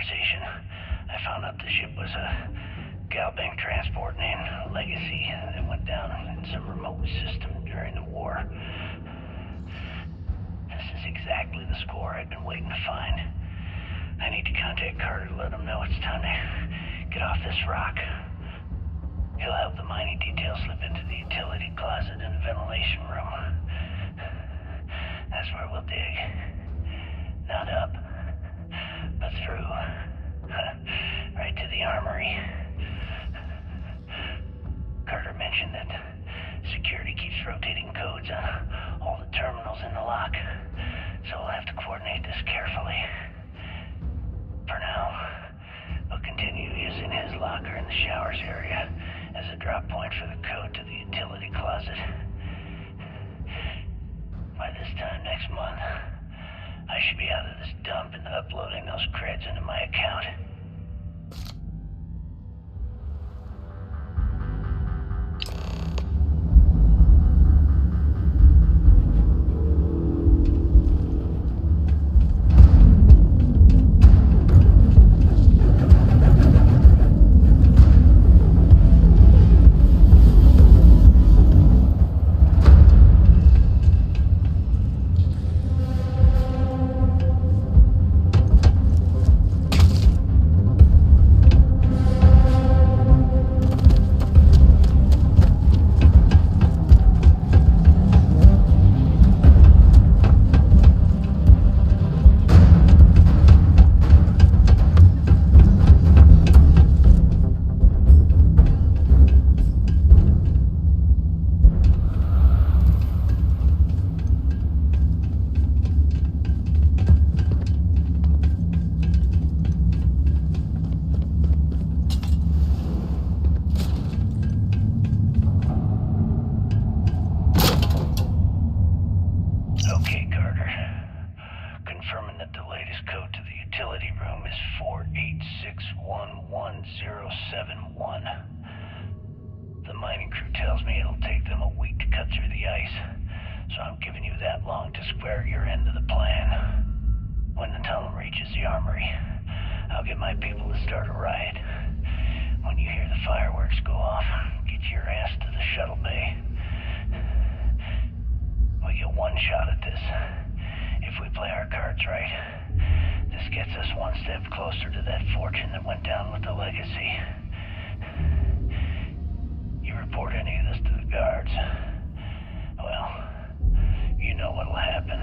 conversation, I found out the ship was a Galbank transport named Legacy that went down in some remote system during the war. This is exactly the score I've been waiting to find. I need to contact Carter to let him know it's time to get off this rock. He'll have the mining details slip into the utility closet in the ventilation room. That's where we'll dig. Not up, but through. Right to the armory. Carter mentioned that security keeps rotating codes on all the terminals in the lock, so we'll have to coordinate this carefully. For now, we'll continue using his locker in the showers area as a drop point for the code to the utility closet. By this time next month, I should be out of this dump and uploading those creds into my account. Okay, Carter. Confirming that the latest code to the utility room is 486111071. The mining crew tells me it'll take them a week to cut through the ice, so I'm giving you that long to square your end of the plan. When the tunnel reaches the armory, I'll get my people to start a riot. When you hear the fireworks go off, get your ass to the shuttle bay. We get one shot at this. If we play our cards right, this gets us one step closer to that fortune that went down with the Legacy. You report any of this to the guards, well, you know what'll happen.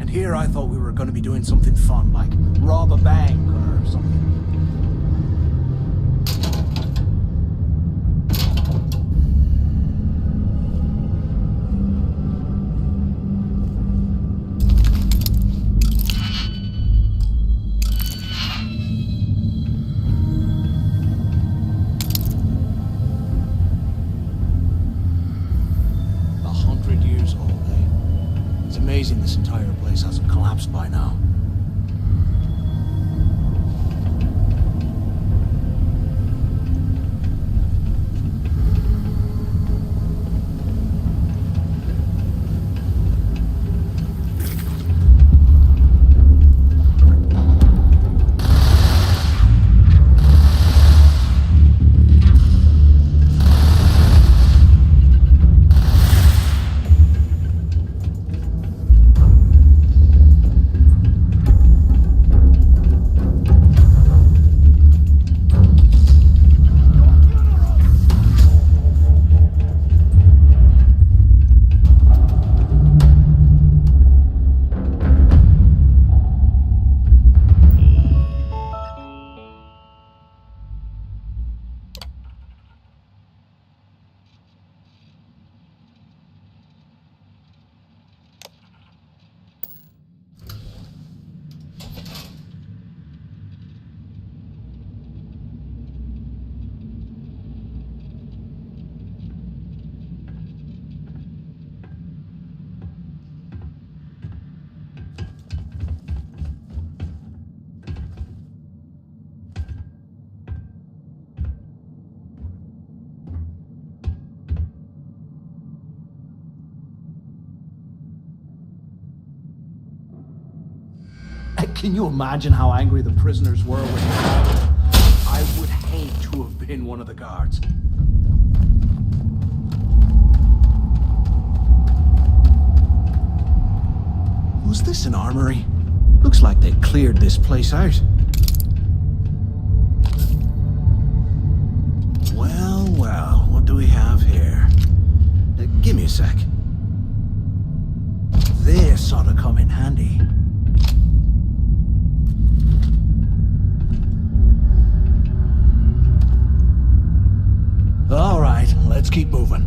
Here I thought we were going to be doing something fun, like rob a bank or something. Amazing this entire place hasn't collapsed by now. Can you imagine how angry the prisoners were when they died? I would hate to have been one of the guards. Was this an armory? Looks like they cleared this place out. Well, well, what do we have here? Give me a sec. This ought to come in handy. All right, let's keep moving.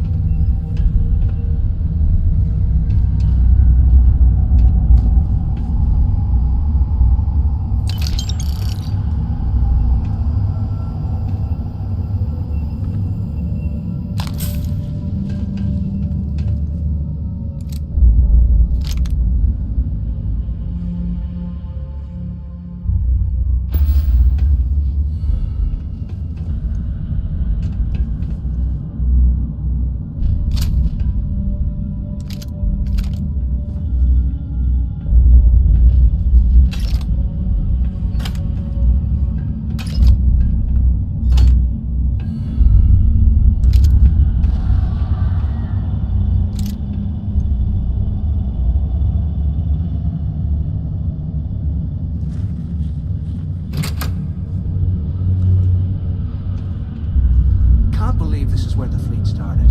This is where the fleet started.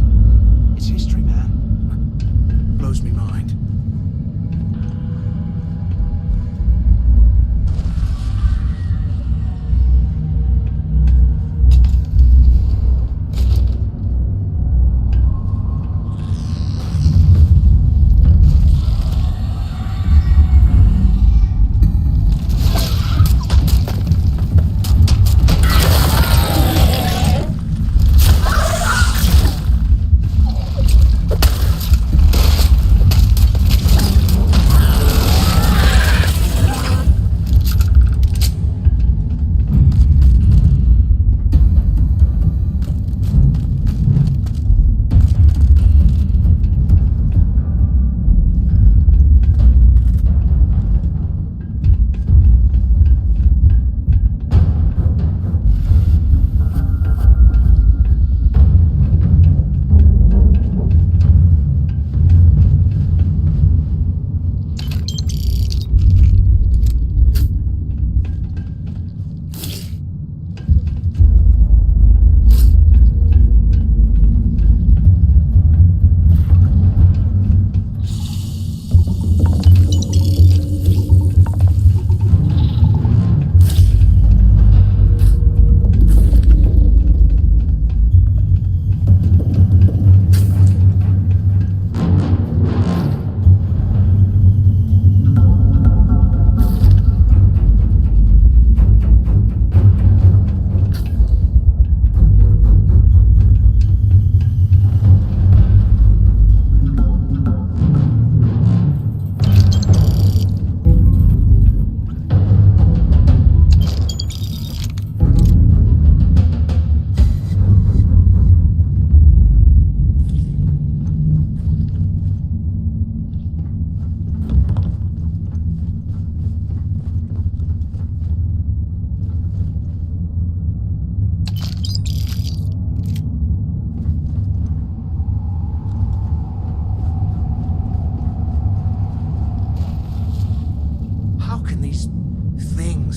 It's history, man. Blows me mind.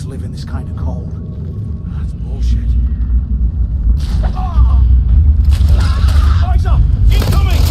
Live in this kind of cold. That's bullshit. Eyes up! Incoming!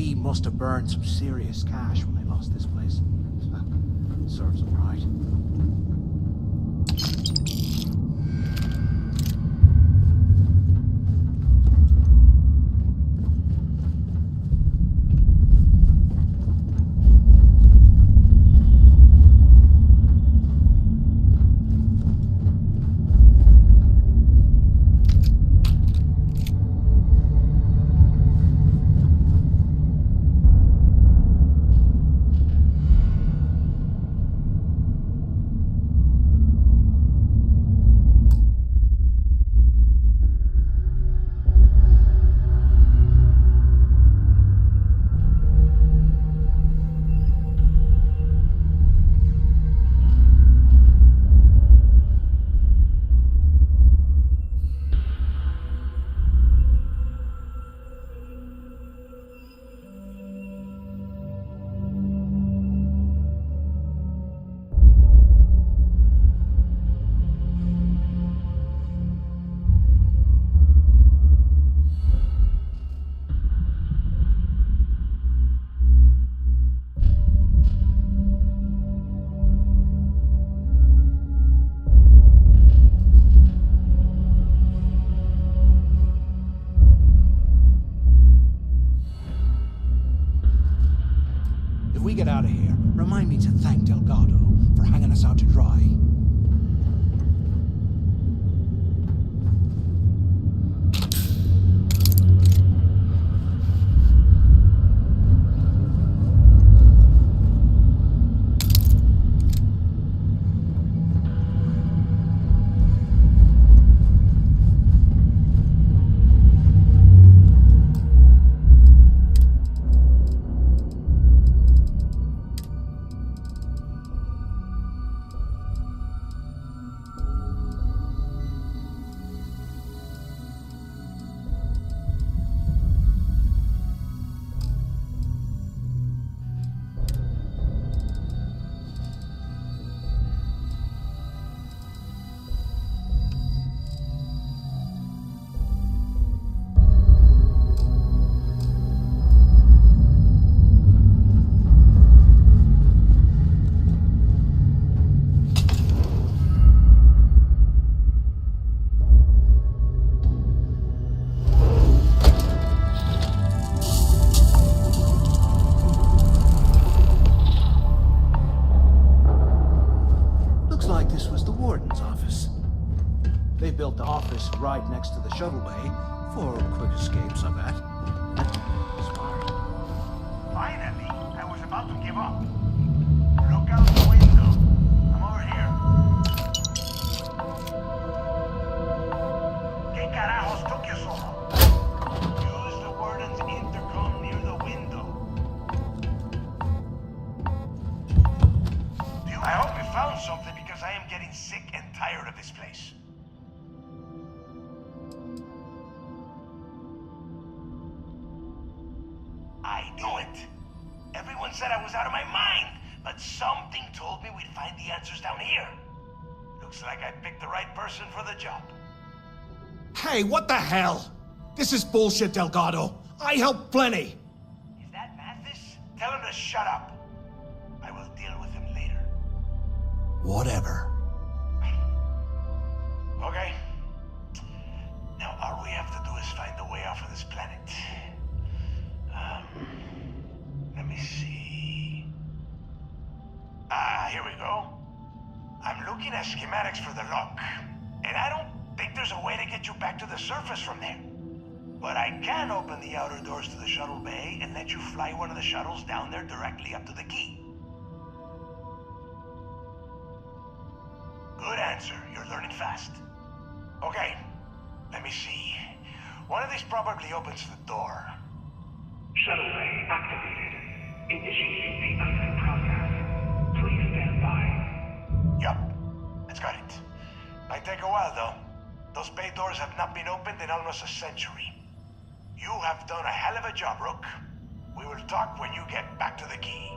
Lee must have burned some serious cash when they lost this place. Serves them right. If we get out of here, remind me to thank Delgado for hanging us out to dry. They built the office right next to the shuttle bay for quick escapes, I bet. Smart. Finally, I was about to give up. Look out the window. I'm over here. ¿Qué carajos took you so long? Use the warden's intercom near the window. I hope you found something because I am getting sick and tired of this place. I knew it. Everyone said I was out of my mind, but something told me we'd find the answers down here. Looks like I picked the right person for the job. Hey, what the hell? This is bullshit, Delgado. I helped plenty. Is that Mathis? Tell him to shut up. I will deal with him later. Whatever. Okay. Now all we have to do is find a way off of this planet. Let me see. Here we go. I'm looking at schematics for the lock, and I don't think there's a way to get you back to the surface from there. But I can open the outer doors to the shuttle bay and let you fly one of the shuttles down there directly up to the key. Good answer. You're learning fast. Okay, let me see. One of these probably opens the door. Shuttle bay activated. Initiating the exit process. Please stand by. Yup, it's got it. Might take a while though. Those bay doors have not been opened in almost a century. You have done a hell of a job, Rook. We will talk when you get back to the key.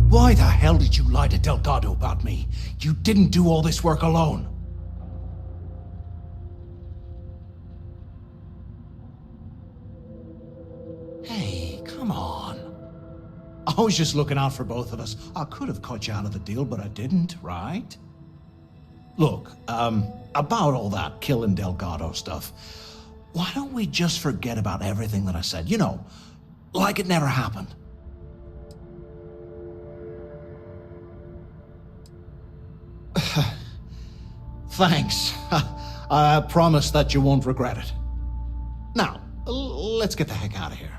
Why the hell did you lie to Delgado about me? You didn't do all this work alone. Hey, come on. I was just looking out for both of us. I could have cut you out of the deal, but I didn't, right? Look, about all that killing Delgado stuff, why don't we just forget about everything that I said? You know, like it never happened. Thanks. I promise that you won't regret it. Now, let's get the heck out of here.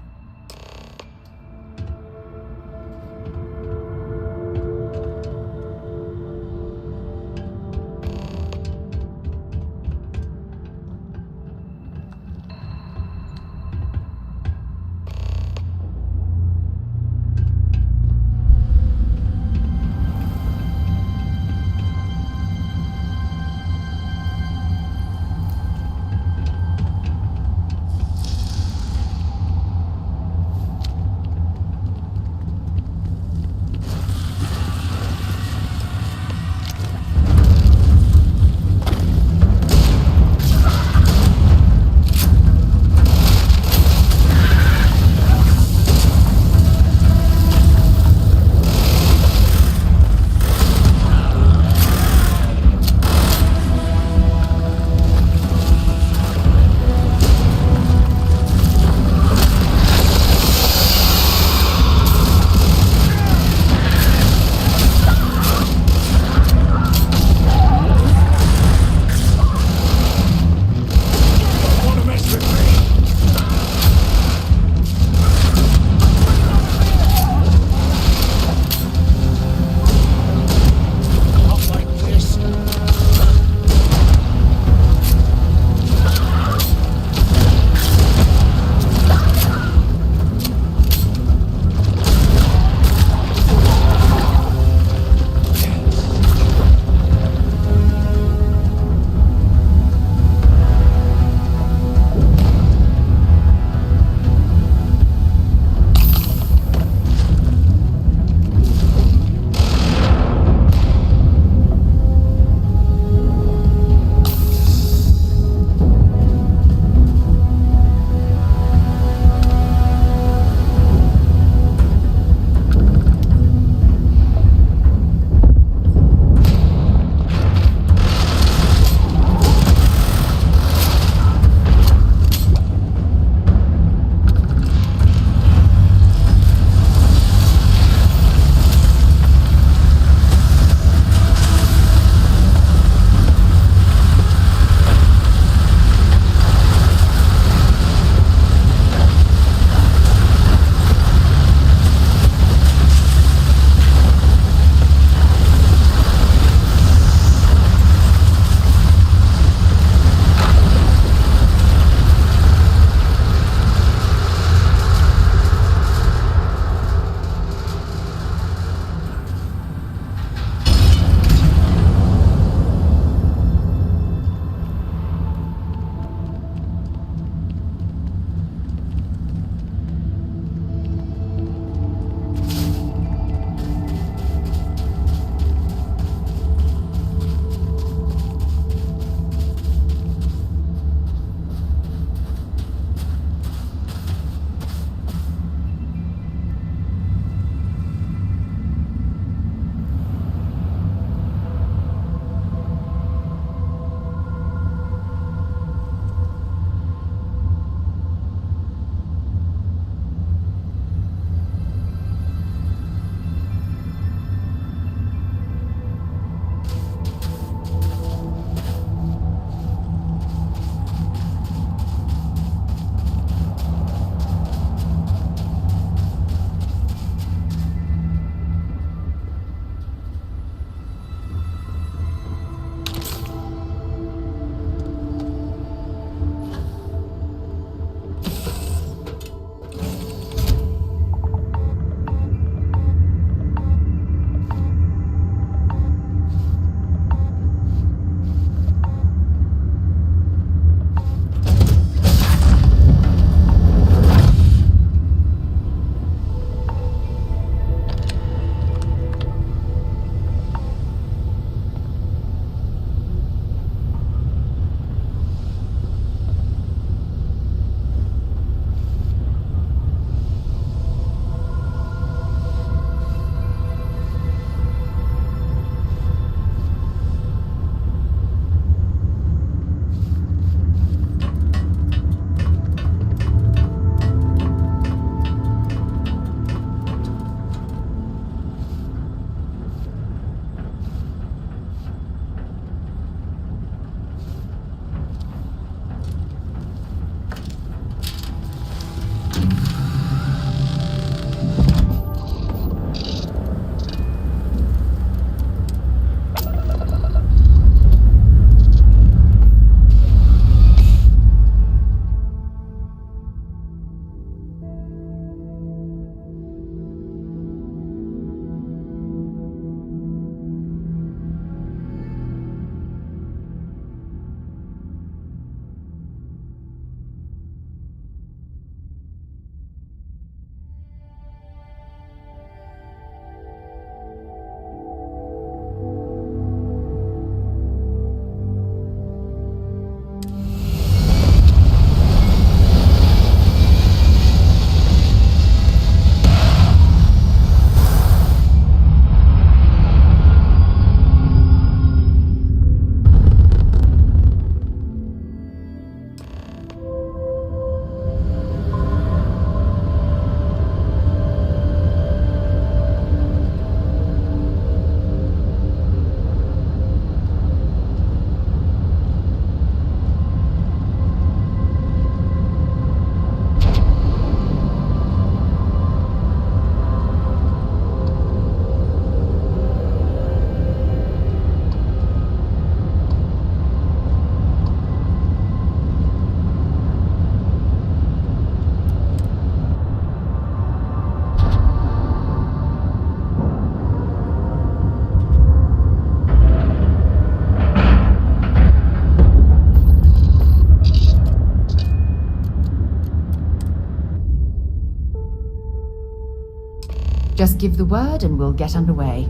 Just give the word and we'll get underway.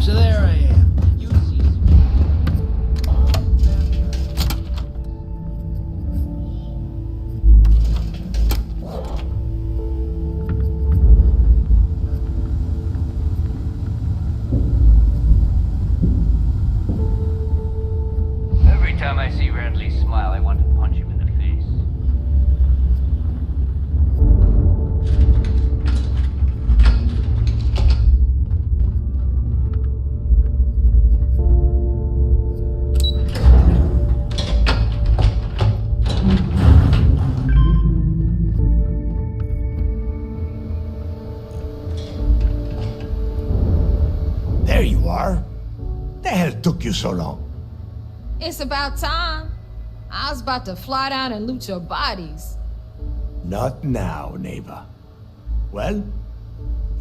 So there I am. You see. Every time I see Radley smile, I want to punch him in the face. There you are. The hell took you so long? It's about time. I was about to fly down and loot your bodies. Not now, neighbor. Well,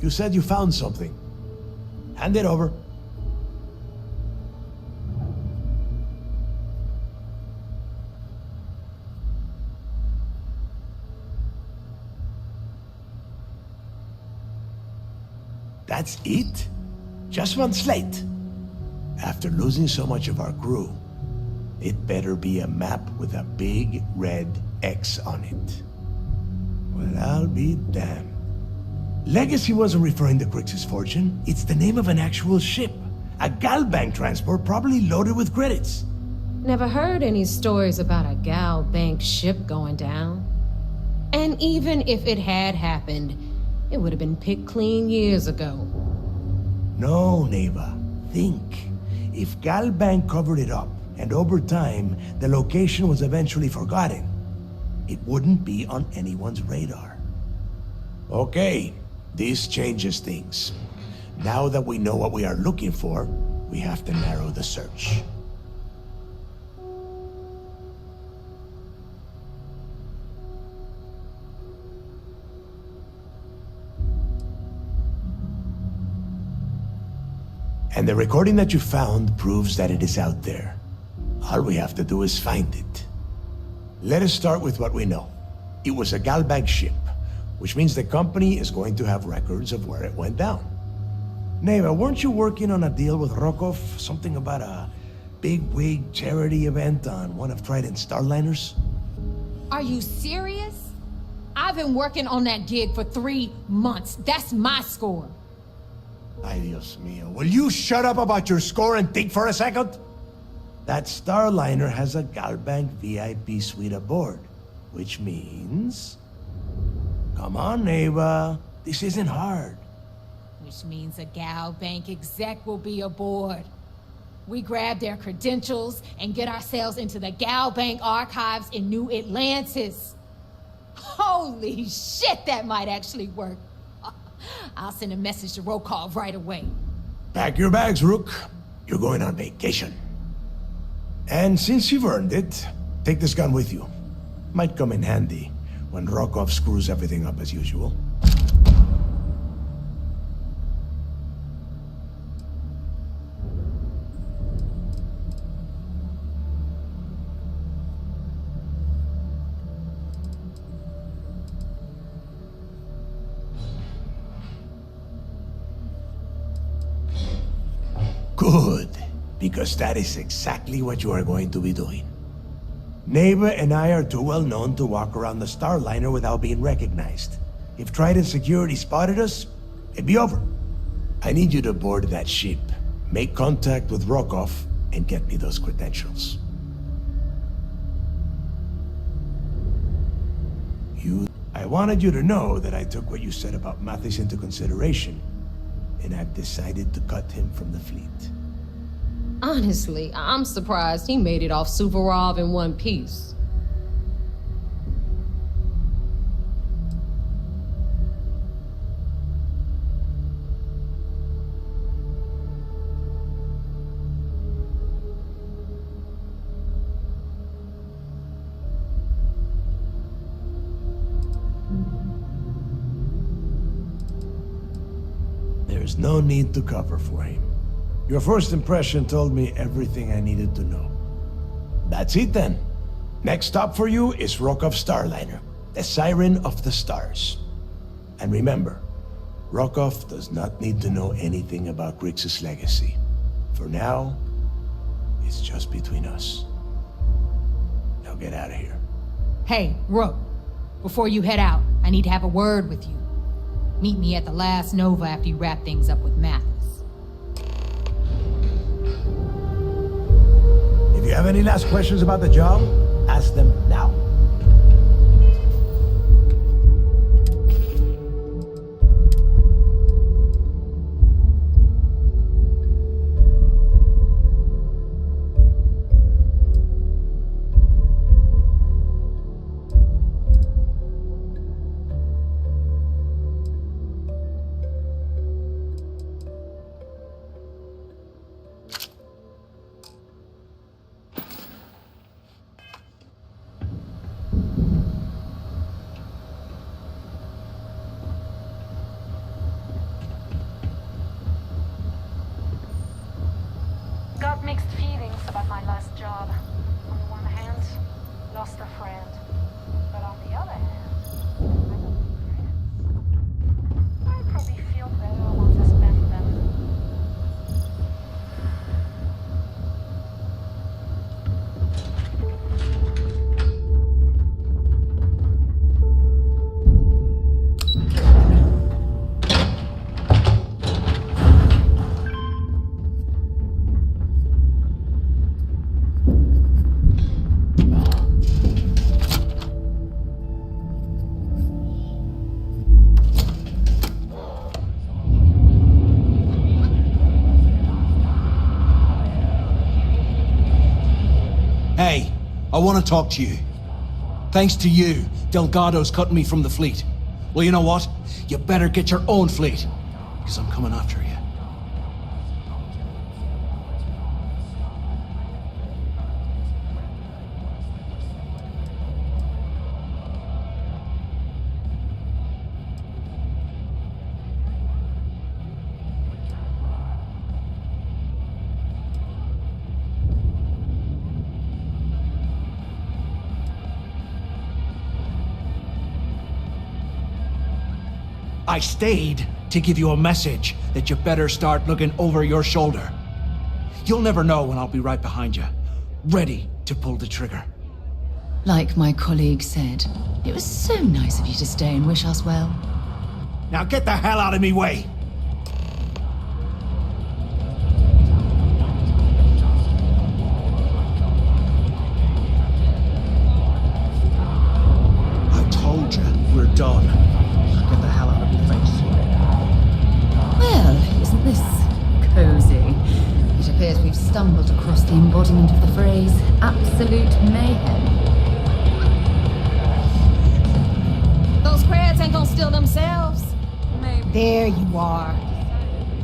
you said you found something. Hand it over. That's it? Just one slate? After losing so much of our crew, it better be a map with a big red X on it. Well, I'll be damned. Legacy wasn't referring to Crix's fortune. It's the name of an actual ship. A Galbank transport probably loaded with credits. Never heard any stories about a Gal Bank ship going down. And even if it had happened, it would have been picked clean years ago. No, neighbor. Think. If Galbank covered it up, and over time, the location was eventually forgotten, it wouldn't be on anyone's radar. Okay, this changes things. Now that we know what we are looking for, we have to narrow the search. And the recording that you found proves that it is out there. All we have to do is find it. Let us start with what we know. It was a Galbank ship, which means the company is going to have records of where it went down. Neva, weren't you working on a deal with Rokov? Something about a big-wig charity event on one of Trident's Starliners? Are you serious? I've been working on that gig for 3 months. That's my score. Ay, Dios mío. Will you shut up about your score and think for a second? That Starliner has a Galbank VIP suite aboard, which means... Come on, Neva. This isn't hard. Which means a Gal Bank exec will be aboard. We grab their credentials and get ourselves into the Gal Bank archives in New Atlantis. Holy shit, that might actually work. I'll send a message to Rokov right away. Pack your bags, Rook. You're going on vacation. And since you've earned it, take this gun with you. Might come in handy when Rokov screws everything up as usual. Good, because that is exactly what you are going to be doing. Neva and I are too well known to walk around the Starliner without being recognized. If Trident Security spotted us, it'd be over. I need you to board that ship, make contact with Rokov, and get me those credentials. I wanted you to know that I took what you said about Mathis into consideration, and I've decided to cut him from the fleet. Honestly, I'm surprised he made it off Suvorov in one piece. There's no need to cover for him. Your first impression told me everything I needed to know. That's it then. Next stop for you is Rokov Starliner, the Siren of the Stars. And remember, Rokov does not need to know anything about Grixis' legacy. For now, it's just between us. Now get out of here. Hey, Rook. Before you head out, I need to have a word with you. Meet me at the last Nova after you wrap things up with Mathis. If you have any last questions about the job, ask them now. Got mixed feelings about my last job. On the one hand, lost a friend. But on the other hand, I got credits. I'd probably feel better once I spend them. Hey, I want to talk to you. Thanks to you, Delgado's cutting me from the fleet. Well, you know what? You better get your own fleet, because I'm coming after you. I stayed to give you a message that you better start looking over your shoulder. You'll never know when I'll be right behind you, ready to pull the trigger. Like my colleague said, it was so nice of you to stay and wish us well. Now get the hell out of me way! I told you, we're done. Now get the hell out of my face. Well, isn't this cozy? It appears we've stumbled across the embodiment of the phrase absolute mayhem. Those crabs ain't gonna steal themselves. Maybe. There you are.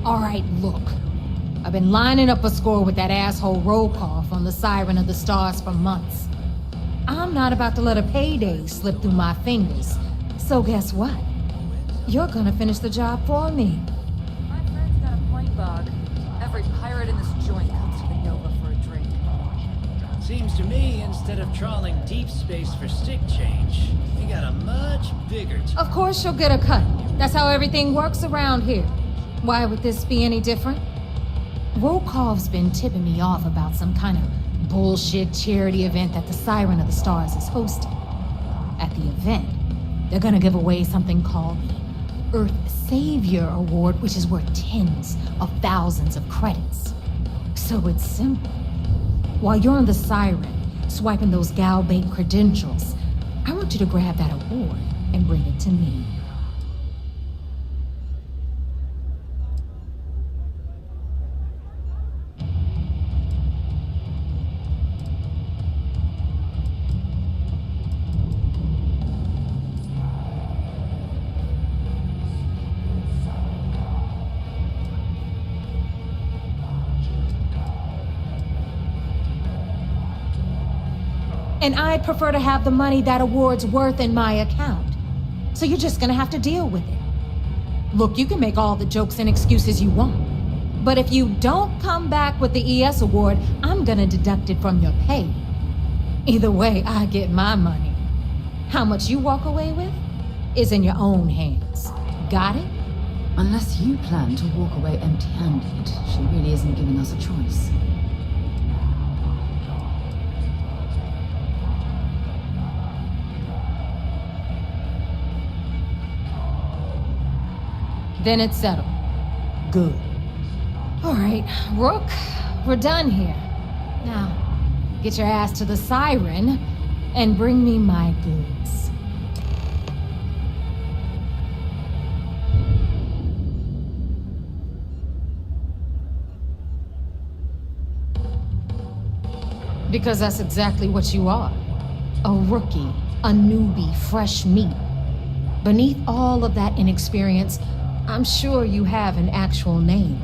All right, look. I've been lining up a score with that asshole Rokov on the Siren of the Stars for months. I'm not about to let a payday slip through my fingers. So guess what? You're gonna finish the job for me. My friend's got a point, Bog. Every pirate in this joint comes to the Nova for a drink. Seems to me, instead of trawling deep space for stick change, we got a much bigger Of course you'll get a cut. That's how everything works around here. Why would this be any different? Rokov's been tipping me off about some kind of bullshit charity event that the Siren of the Stars is hosting. At the event, they're gonna give away something called the Earth Savior Award, which is worth tens of thousands of credits. So it's simple. While you're on the Siren, swiping those Gal Bank credentials, I want you to grab that award and bring it to me. And I'd prefer to have the money that award's worth in my account. So you're just gonna have to deal with it. Look, you can make all the jokes and excuses you want. But if you don't come back with the ES award, I'm gonna deduct it from your pay. Either way, I get my money. How much you walk away with is in your own hands. Got it? Unless you plan to walk away empty-handed, she really isn't giving us a choice. Then it's settled. Good. All right, Rook, we're done here. Now, get your ass to the Siren and bring me my goods. Because that's exactly what you are. A rookie, a newbie, fresh meat. Beneath all of that inexperience, I'm sure you have an actual name.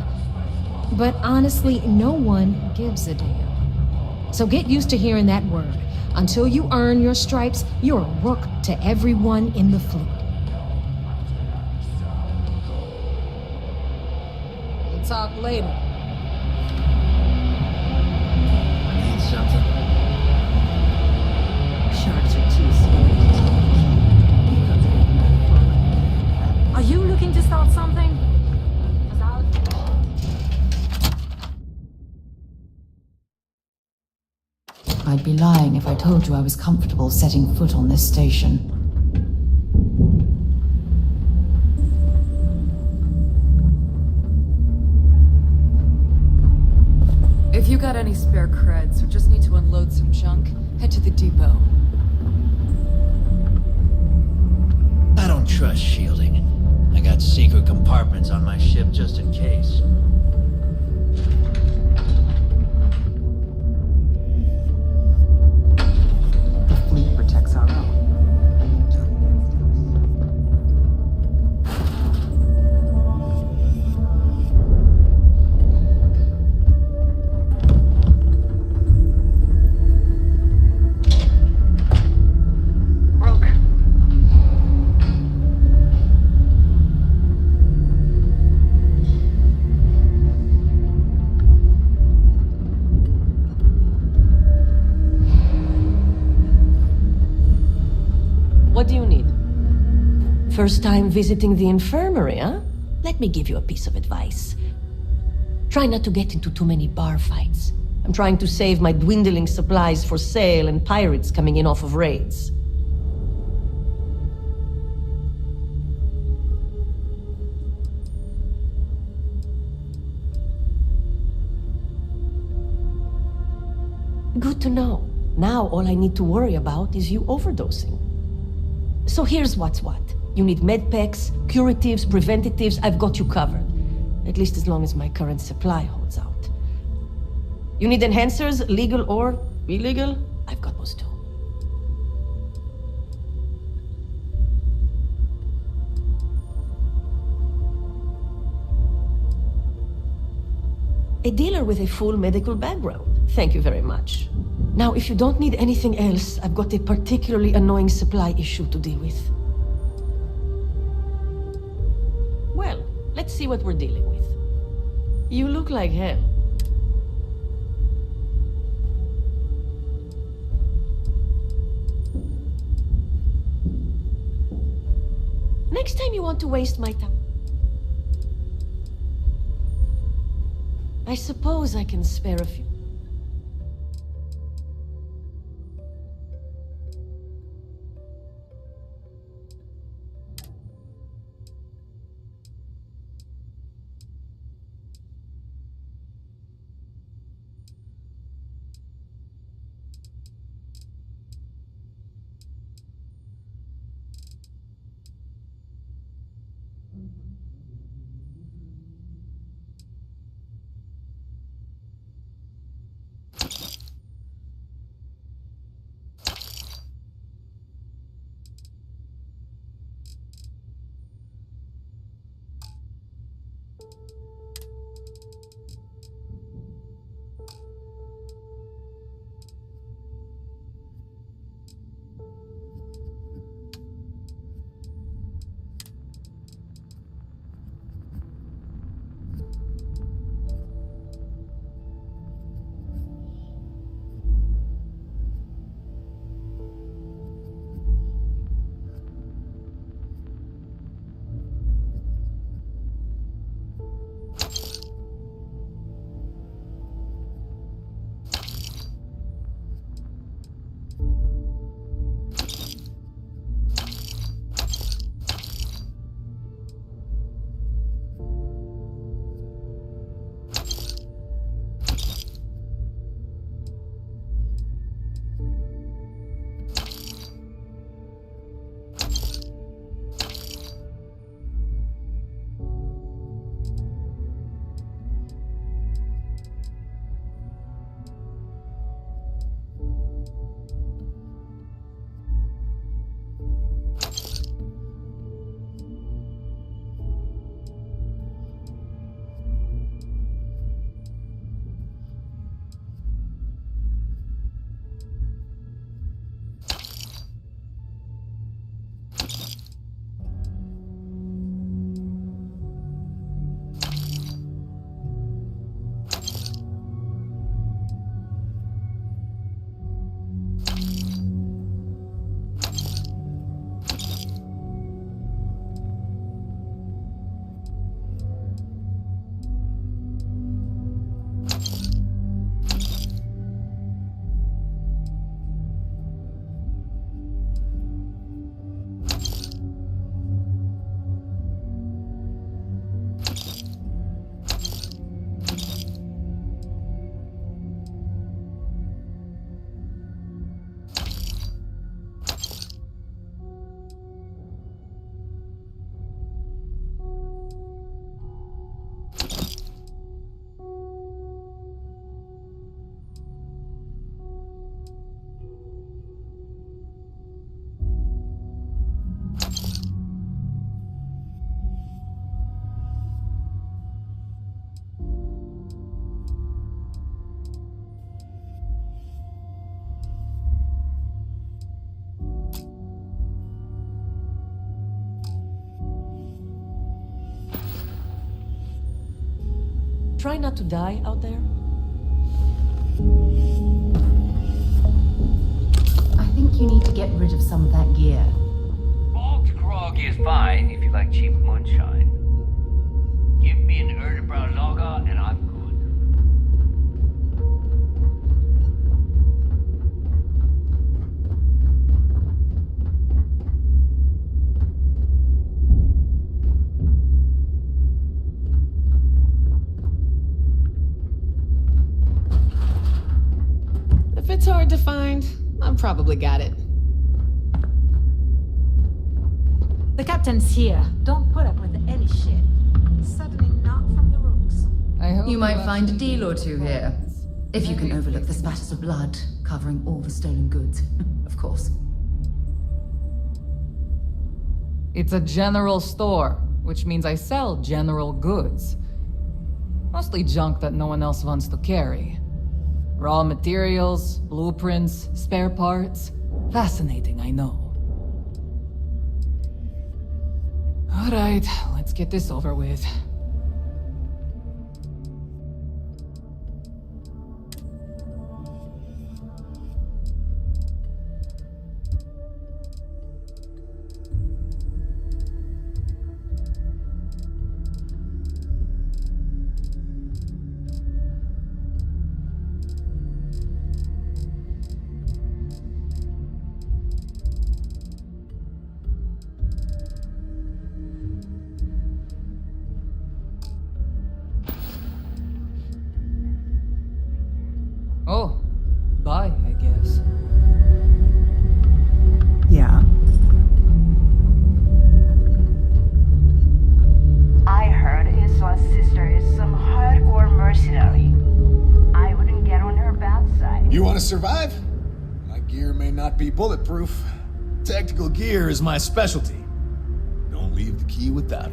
But honestly, no one gives a damn. So get used to hearing that word. Until you earn your stripes, you're a rook to everyone in the fleet. We'll talk later. Need something? Sharks are too smart. Are you looking to start something? I'd be lying if I told you I was comfortable setting foot on this station. If you got any spare creds or just need to unload some junk, head to the depot. I don't trust shielding. I got secret compartments on my ship just in case. The fleet protects our own. Rook. What do you need? First time visiting the infirmary, huh? Let me give you a piece of advice. Try not to get into too many bar fights. I'm trying to save my dwindling supplies for sale and pirates coming in off of raids. Good to know. Now all I need to worry about is you overdosing. So here's what's what. You need medpacks, curatives, preventatives, I've got you covered. At least as long as my current supply holds out. You need enhancers, legal or illegal? I've got those too. A dealer with a full medical background. Thank you very much. Now, if you don't need anything else, I've got a particularly annoying supply issue to deal with. Well, let's see what we're dealing with. You look like hell. Next time you want to waste my time, I suppose I can spare a few. Try not to die out there. I think you need to get rid of some of that gear. Bogged grog is fine if you like cheap moonshine. Give me an Erdebrow lager and I'm good. If it's hard to find, I've probably got it. The captain's here. Don't put up with any shit. Certainly not from the rooks. You might find a deal or two here. If you can overlook the spatters of blood covering all the stolen goods, of course. It's a general store, which means I sell general goods. Mostly junk that no one else wants to carry. Raw materials, blueprints, spare parts. Fascinating, I know. Alright, let's get this over with. Oh, bye, I guess. Yeah. I heard Isla's sister is some hardcore mercenary. I wouldn't get on her bad side. You want to survive? My gear may not be bulletproof. Tactical gear is my specialty. Don't leave the key without it.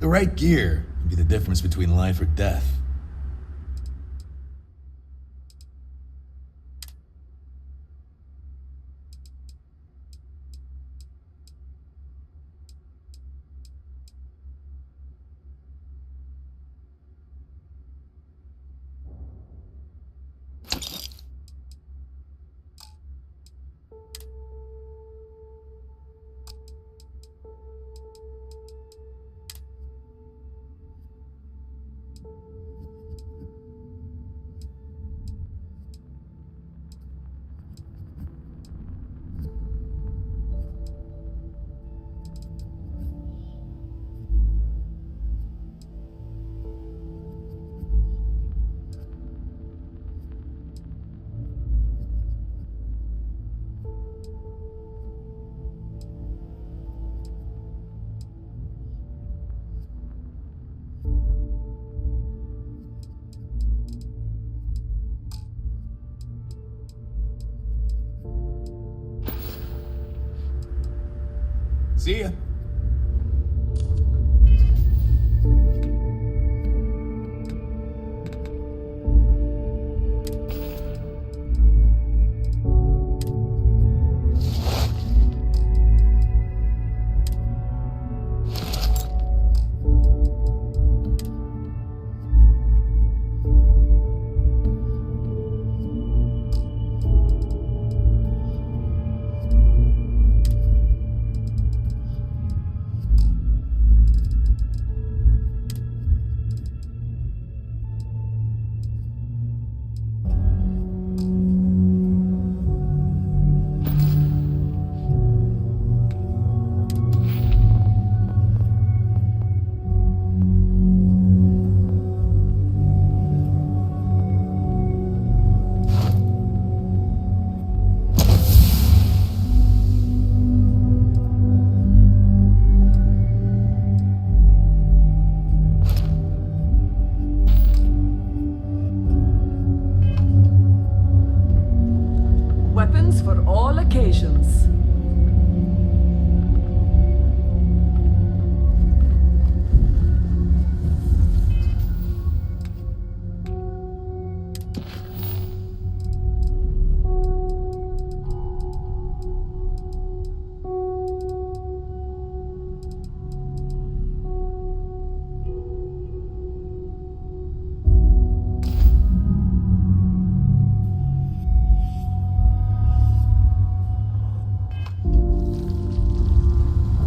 The right gear can be the difference between life or death. See ya. weapons for all occasions.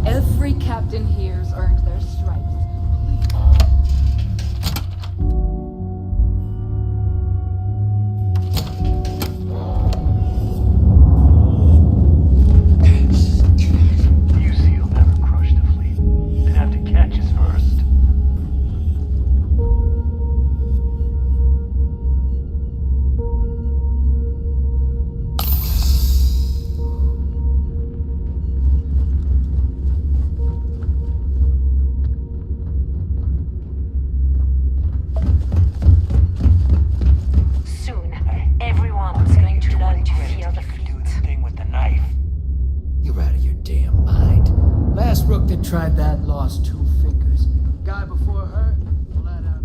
Every captain here's earned their stripes. You see, you'll never crush the fleet. They'd have to catch us first. Soon, everyone's going to learn to fear the fleet. Do the thing with the knife. You're out of your damn mind. Last rook that tried that lost 2 fingers. Guy before her, flat out.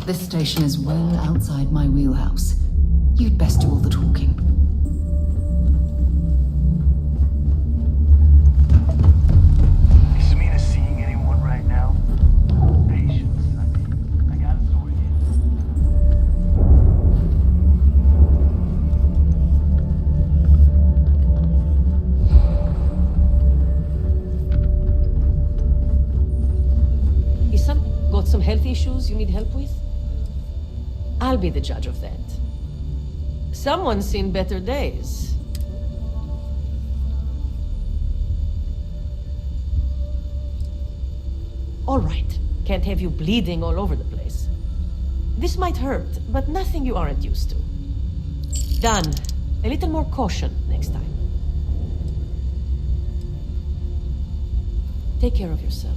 This station is well outside my wheelhouse. You'd best do all the talking. Is Samina seeing anyone right now? Patience. I got it sorted. Isan, got some health issues you need help with? I'll be the judge of that. Someone's seen better days. All right, can't have you bleeding all over the place. This might hurt, but nothing you aren't used to. Done. A little more caution next time. Take care of yourself.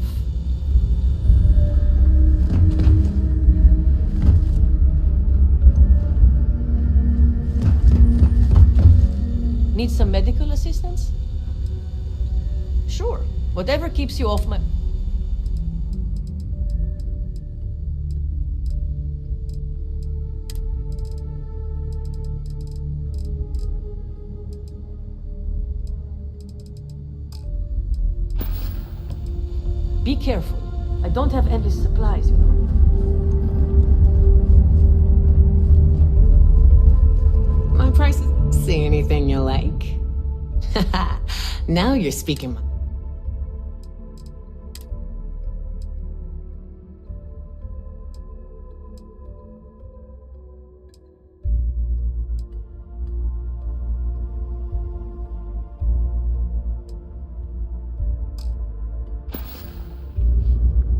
Need some medical assistance? Sure. Whatever keeps you off my... Be careful. I don't have endless supplies, you know. My prices. See anything you like? Now you're speaking my...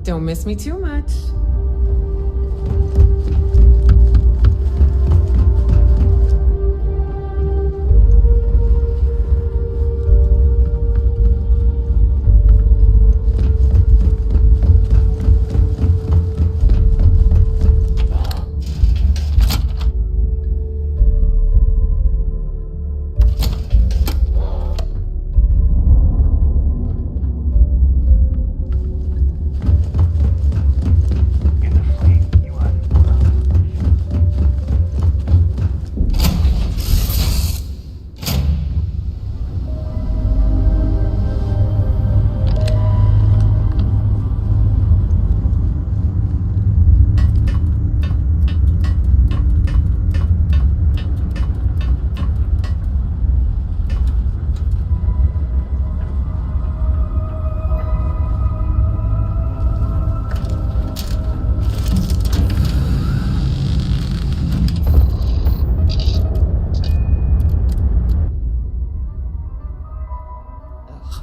Don't miss me too much.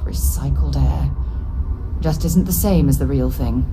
Recycled air. Just isn't the same as the real thing.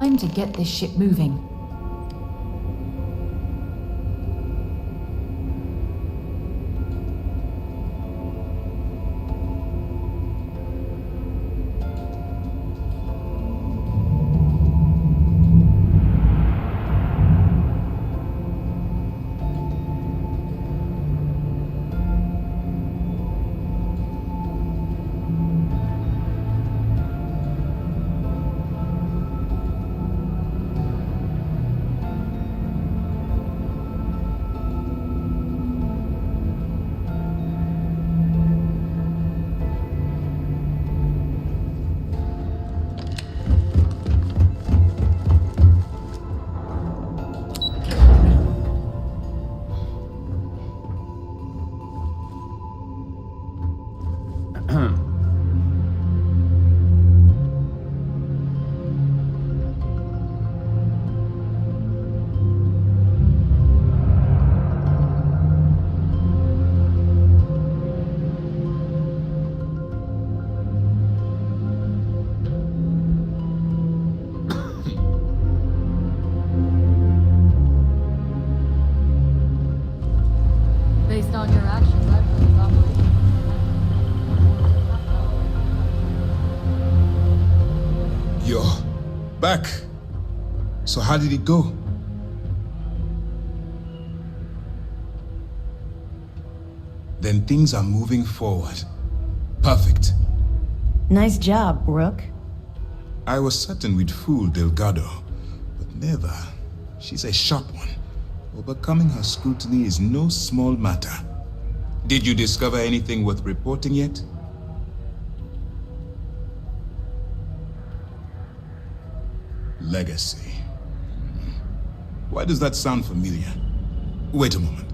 Time to get this ship moving. back. So how did it go? Then things are moving forward. Perfect. Nice job, Rook. I was certain we'd fool Delgado, but never. She's a sharp one. Overcoming her scrutiny is no small matter. Did you discover anything worth reporting yet? Legacy. Why does that sound familiar? Wait a moment.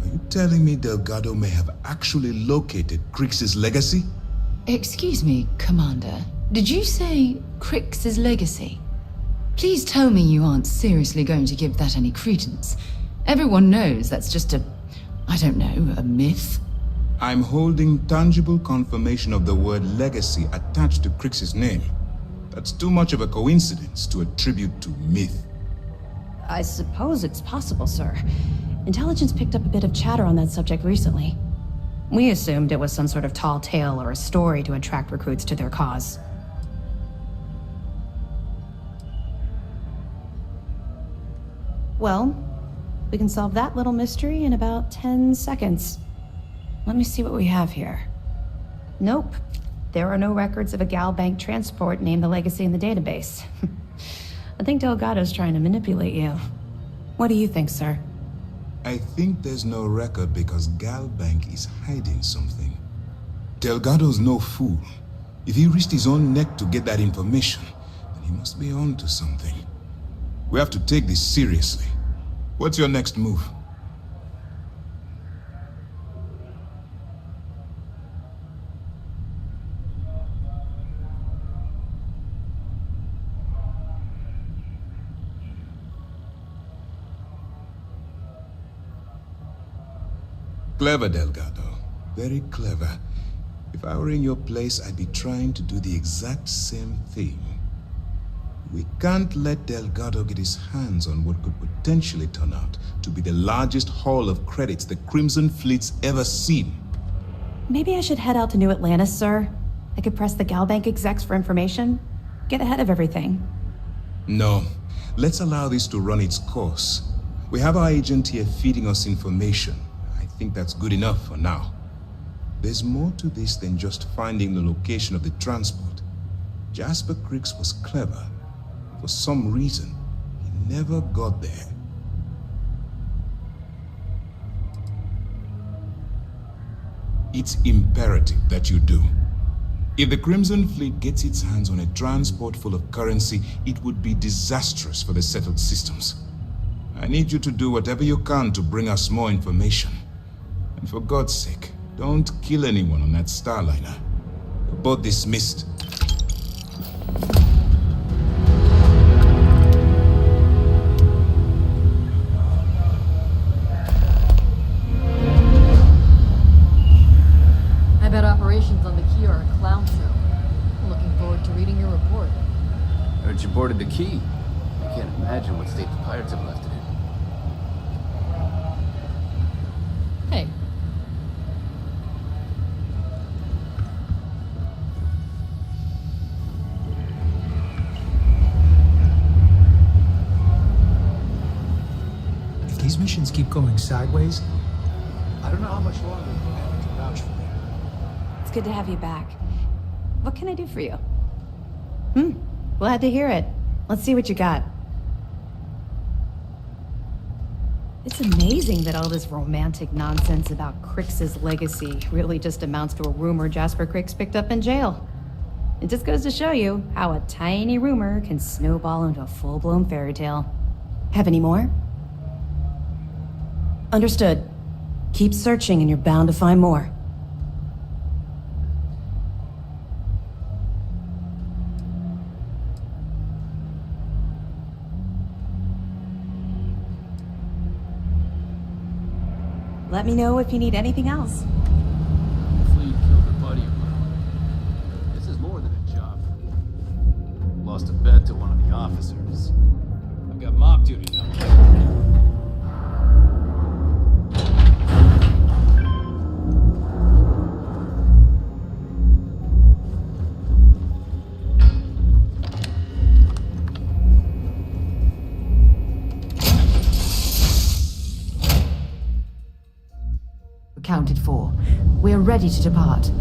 Are you telling me Delgado may have actually located Crix's legacy? Excuse me, Commander. Did you say Crix's legacy? Please tell me you aren't seriously going to give that any credence. Everyone knows that's just I don't know, a myth. I'm holding tangible confirmation of the word legacy attached to Crix's name. That's too much of a coincidence to attribute to myth. I suppose it's possible, sir. Intelligence picked up a bit of chatter on that subject recently. We assumed it was some sort of tall tale or a story to attract recruits to their cause. Well, we can solve that little mystery in about 10 seconds. Let me see what we have here. Nope. There are no records of a Gal Bank transport named the Legacy in the database. I think Delgado's trying to manipulate you. What do you think, sir? I think there's no record because Gal Bank is hiding something. Delgado's no fool. If he risked his own neck to get that information, then he must be on to something. We have to take this seriously. What's your next move? Clever, Delgado. Very clever. If I were in your place, I'd be trying to do the exact same thing. We can't let Delgado get his hands on what could potentially turn out to be the largest haul of credits the Crimson Fleet's ever seen. Maybe I should head out to New Atlantis, sir. I could press the Gal Bank execs for information. Get ahead of everything. No. Let's allow this to run its course. We have our agent here feeding us information. I think that's good enough for now. There's more to this than just finding the location of the transport. Jasper Crix was clever. For some reason, he never got there. It's imperative that you do. If the Crimson Fleet gets its hands on a transport full of currency, it would be disastrous for the settled systems. I need you to do whatever you can to bring us more information. And for God's sake, don't kill anyone on that Starliner. You're both dismissed. I bet operations on the key are a clown show. I'm looking forward to reading your report. Heard you boarded the key. I can't imagine what state the pirates have left it in. Hey. If these missions keep going sideways, I don't know how much longer I can vouch for you. It's good to have you back. What can I do for you? Glad to hear it. Let's see what you got. It's amazing that all this romantic nonsense about Crix's legacy really just amounts to a rumor Jasper Crix picked up in jail. It just goes to show you how a tiny rumor can snowball into a full-blown fairy tale. Have any more? Understood. Keep searching and you're bound to find more. Let me know if you need anything else. The fleet killed a buddy of mine. This is more than a job. Lost a bet to one of the officers. I've got mob duty now. accounted for. We're ready to depart.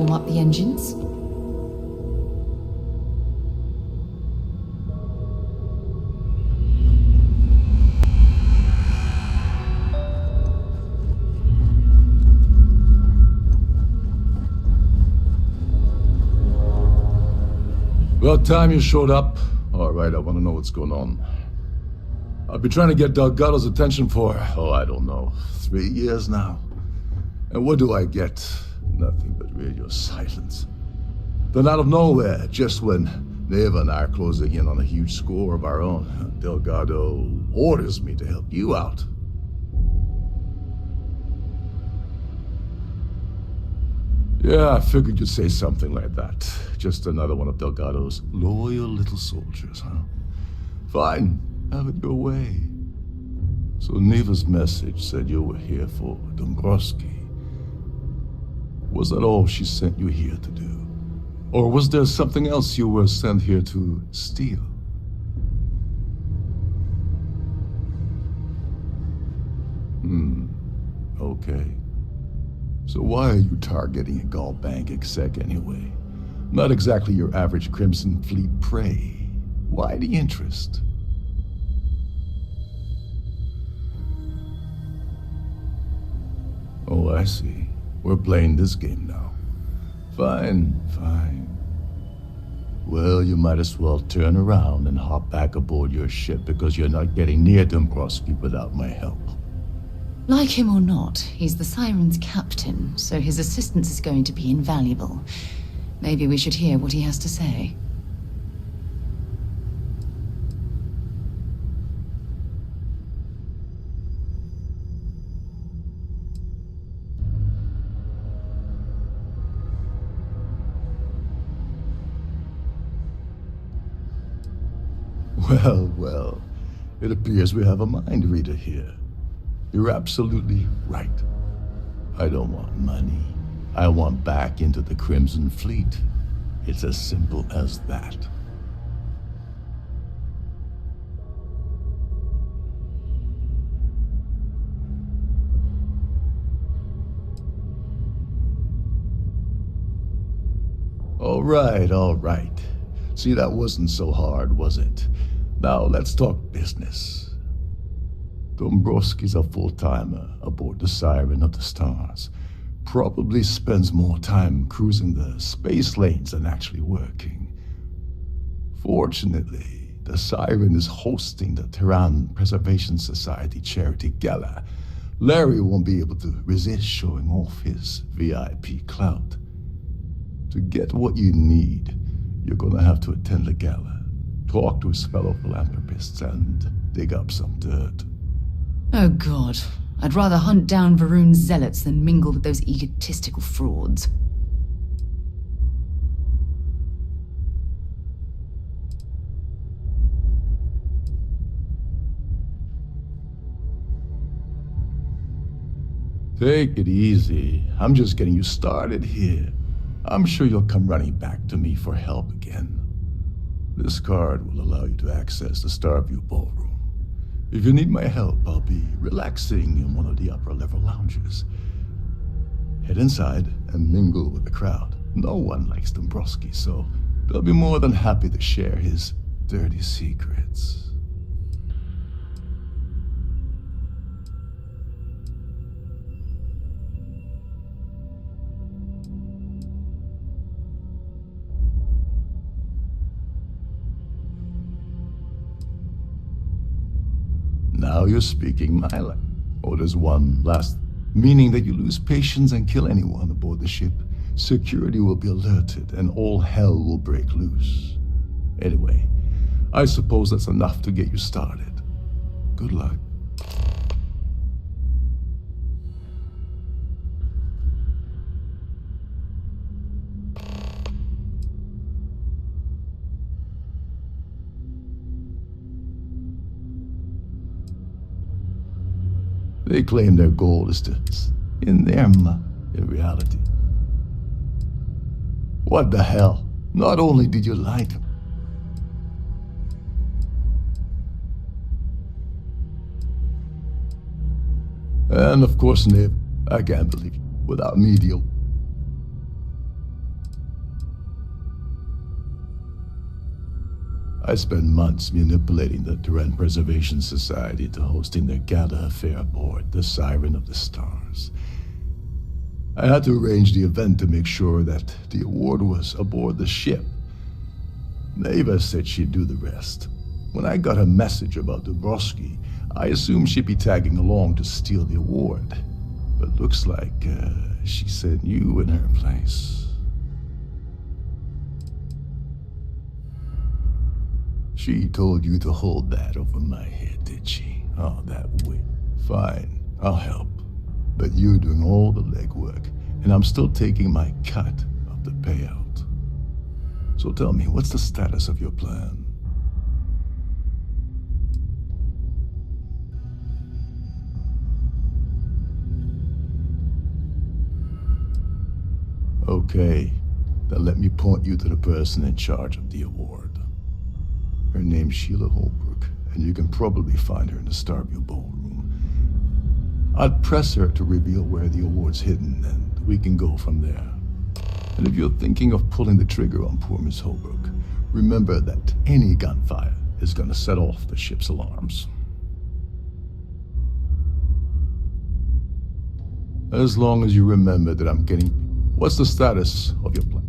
warm up the engines? About time you showed up. All right, I want to know what's going on. I've been trying to get Delgado's attention for, I don't know, 3 years now. And what do I get? Nothing but radio silence. Then out of nowhere, just when Neva and I are closing in on a huge score of our own, Delgado orders me to help you out. Yeah, I figured you'd say something like that. Just another one of Delgado's loyal little soldiers, huh? Fine, have it your way. So Neva's message said you were here for Dombrowski. Was that all she sent you here to do? Or was there something else you were sent here to steal? Okay. So why are you targeting a Gaul Bank exec anyway? Not exactly your average Crimson Fleet prey. Why the interest? Oh, I see. We're playing this game now. Fine, fine. Well, you might as well turn around and hop back aboard your ship because you're not getting near Dombrowski without my help. Like him or not, he's the Siren's captain, so his assistance is going to be invaluable. Maybe we should hear what he has to say. Well, it appears we have a mind reader here. You're absolutely right. I don't want money. I want back into the Crimson Fleet. It's as simple as that. All right. See, that wasn't so hard, was it? Now, let's talk business. Dombrowski's a full-timer aboard the Siren of the Stars. Probably spends more time cruising the space lanes than actually working. Fortunately, the Siren is hosting the Tehran Preservation Society charity gala. Larry won't be able to resist showing off his VIP clout. To get what you need, you're gonna have to attend the gala, talk to his fellow philanthropists, and dig up some dirt. Oh god, I'd rather hunt down Varun's zealots than mingle with those egotistical frauds. Take it easy. I'm just getting you started here. I'm sure you'll come running back to me for help again. This card will allow you to access the Starview Ballroom. If you need my help, I'll be relaxing in one of the upper-level lounges. Head inside and mingle with the crowd. No one likes Dombrowski, so they'll be more than happy to share his dirty secrets. Now you're speaking my language. Oh, there's one last, meaning that you lose patience and kill anyone aboard the ship. Security will be alerted and all hell will break loose. Anyway, I suppose that's enough to get you started. Good luck. They claim their goal is to in them, in reality. What the hell? Not only did you lie to me, and of course, Nib, I can't believe you. Without media. I spent months manipulating the Duran Preservation Society into hosting their gala affair aboard the Siren of the Stars. I had to arrange the event to make sure that the award was aboard the ship. Neva said she'd do the rest. When I got her message about Dubrovsky, I assumed she'd be tagging along to steal the award. But looks like she sent you in her place. She told you to hold that over my head, did she? Oh, that way. Fine, I'll help. But you're doing all the legwork, and I'm still taking my cut of the payout. So tell me, what's the status of your plan? Okay, then let me point you to the person in charge of the award. Her name's Sheila Holbrook, and you can probably find her in the Starfield Ballroom. I'd press her to reveal where the award's hidden, and we can go from there. And if you're thinking of pulling the trigger on poor Miss Holbrook, remember that any gunfire is gonna set off the ship's alarms. As long as you remember that I'm getting... What's the status of your plan?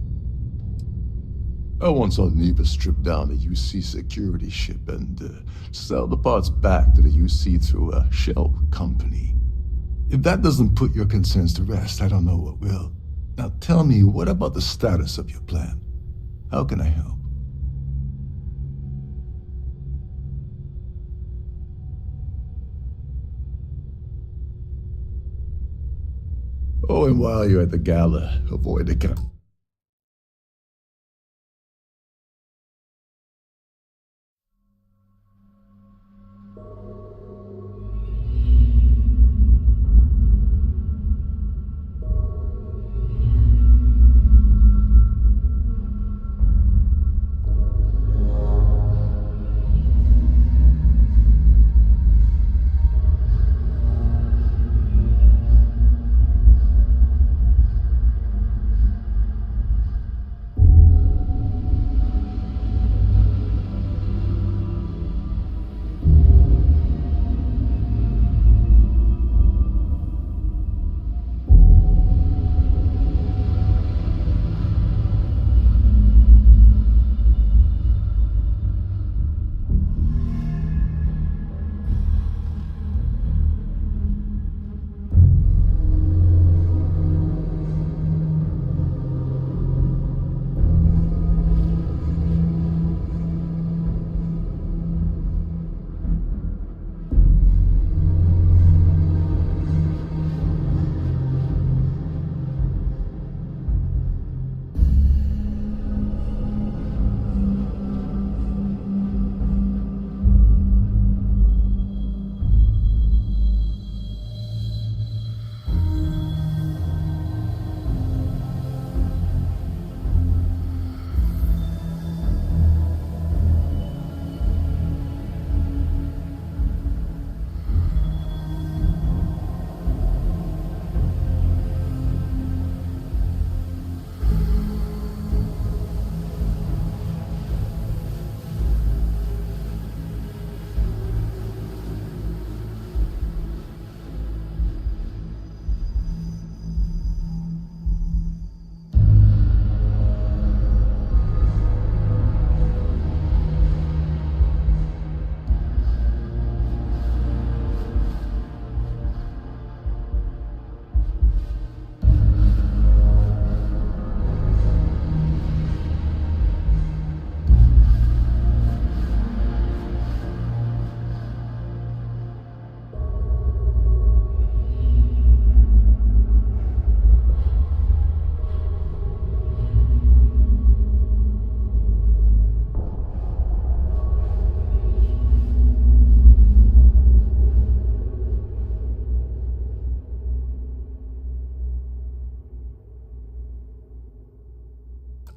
I once saw Neva strip down a UC security ship and sell the parts back to the UC through a shell company. If that doesn't put your concerns to rest, I don't know what will. Now tell me, what about the status of your plan? How can I help? Oh, and while you're at the gala, avoid the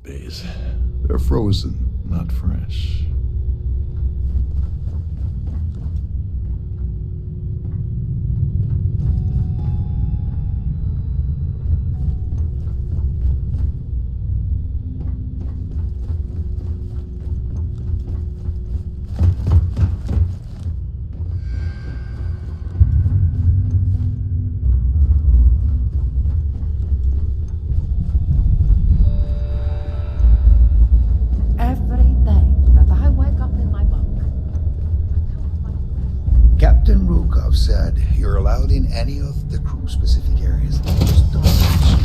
bays. They're frozen, not fresh. many of the crew-specific areas that you just don't mention.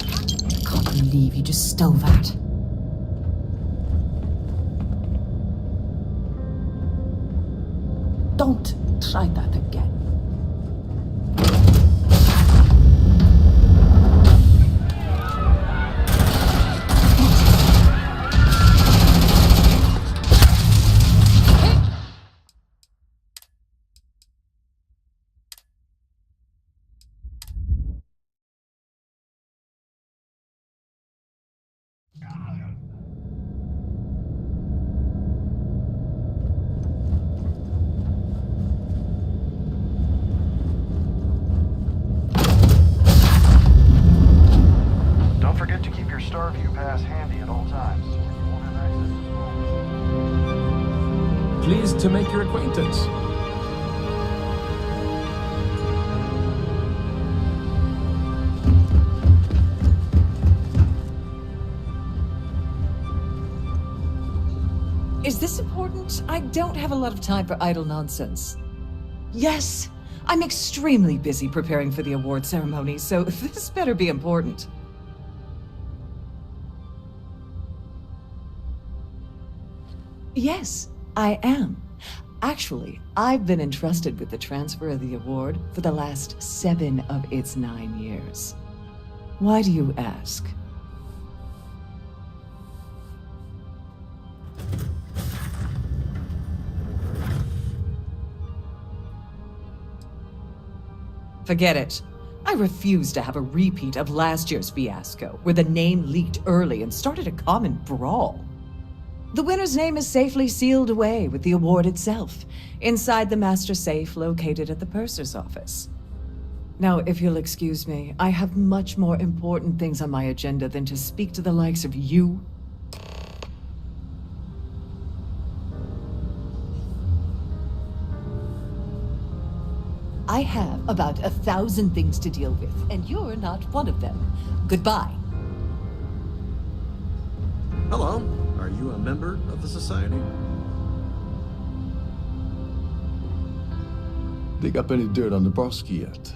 I can't believe you just stole that. Don't try that again. Don't forget to keep your Starview pass handy at all times, or you won't have access to the phone. Pleased to make your acquaintance. Is this important? I don't have a lot of time for idle nonsense. Yes, I'm extremely busy preparing for the award ceremony, so this better be important. Yes, I am. Actually, I've been entrusted with the transfer of the award for the last 7 of its 9 years. Why do you ask? Forget it. I refuse to have a repeat of last year's fiasco, where the name leaked early and started a common brawl. The winner's name is safely sealed away with the award itself, inside the master safe located at the purser's office. Now, if you'll excuse me, I have much more important things on my agenda than to speak to the likes of you. I have about 1,000 things to deal with, and you're not one of them. Goodbye. Hello. Are you a member of the society? Dig up any dirt on the Broski yet?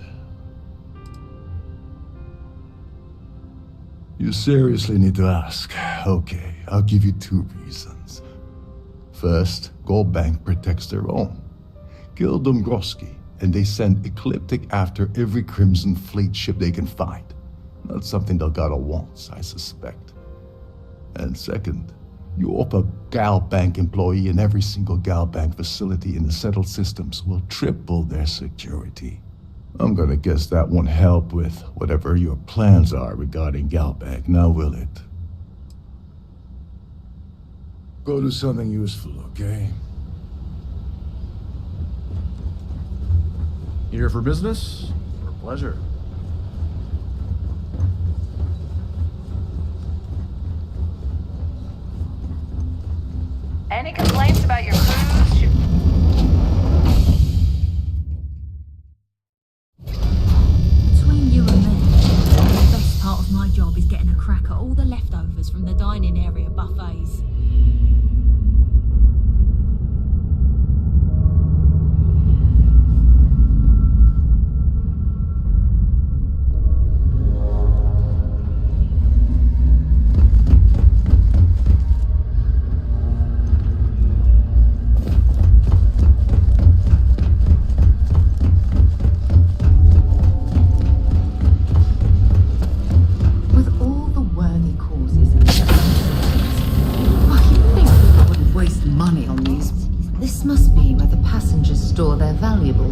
You seriously need to ask. Okay, I'll give you 2 reasons. First, Gold Bank protects their own. Kill Dombrowski, and they send Ecliptic after every Crimson Fleet ship they can find. Not something Delgado wants, I suspect. And second, you hope a Gal Bank employee in every single Gal Bank facility in the settled systems will triple their security. I'm gonna guess that won't help with whatever your plans are regarding Gal Bank, now will it? Go do something useful, okay? Here for business or pleasure? Any complaints about your cruise? Between you and me, the best part of my job is getting a crack at all the leftovers from the dining area buffets.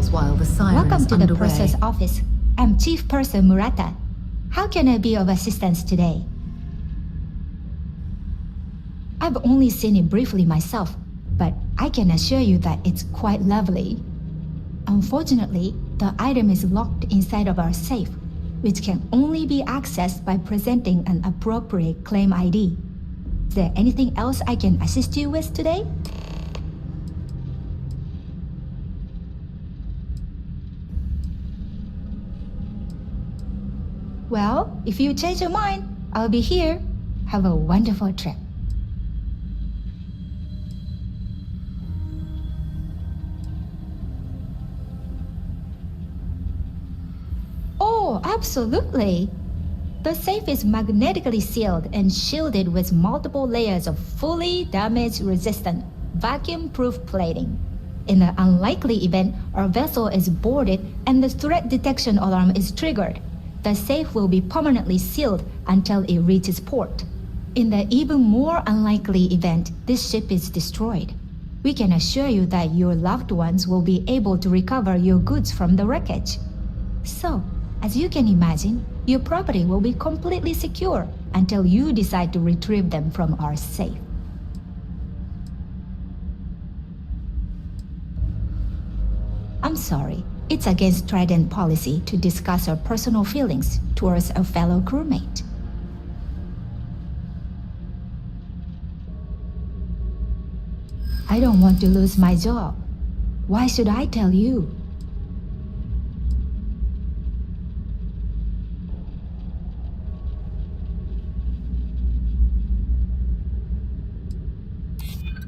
While the siren Welcome is to underway. the purser's office. I'm Chief Purser Murata. How can I be of assistance today? I've only seen it briefly myself, but I can assure you that it's quite lovely. Unfortunately, the item is locked inside of our safe, which can only be accessed by presenting an appropriate claim ID. Is there anything else I can assist you with today? Well, if you change your mind, I'll be here. Have a wonderful trip. Oh, absolutely. The safe is magnetically sealed and shielded with multiple layers of fully damage-resistant, vacuum-proof plating. In the unlikely event our vessel is boarded and the threat detection alarm is triggered, the safe will be permanently sealed until it reaches port. In the even more unlikely event this ship is destroyed, we can assure you that your loved ones will be able to recover your goods from the wreckage. So, as you can imagine, your property will be completely secure until you decide to retrieve them from our safe. I'm sorry, it's against Trident policy to discuss our personal feelings towards a fellow crewmate. I don't want to lose my job. Why should I tell you?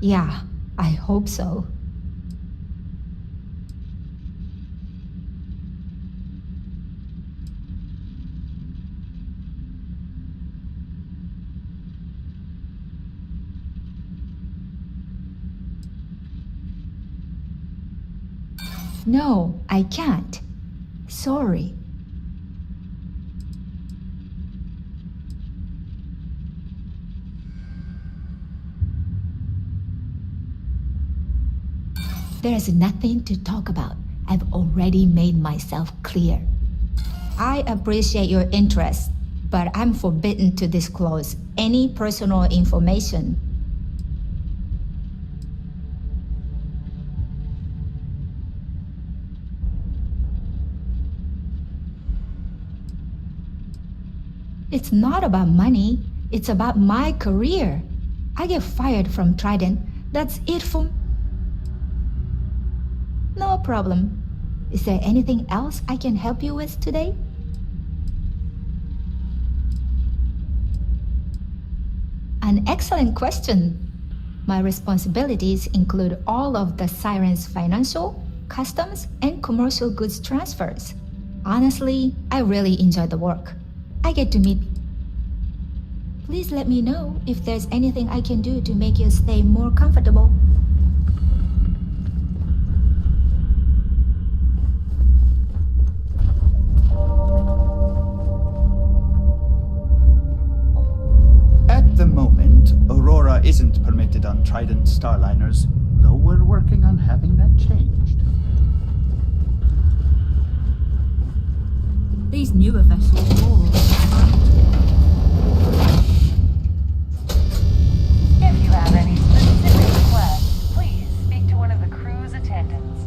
Yeah, I hope so. No, I can't. Sorry. There's nothing to talk about. I've already made myself clear. I appreciate your interest, but I'm forbidden to disclose any personal information. It's not about money, it's about my career. I get fired from Trident, that's it for... No problem. Is there anything else I can help you with today? An excellent question. My responsibilities include all of the Siren's financial, customs, and commercial goods transfers. Honestly, I really enjoy the work. I get to meet... Please let me know if there's anything I can do to make your stay more comfortable. At the moment, Aurora isn't permitted on Trident Starliners, though we're working on having that changed. These newer vessels more. If you have any specific requests, please speak to one of the crew's attendants.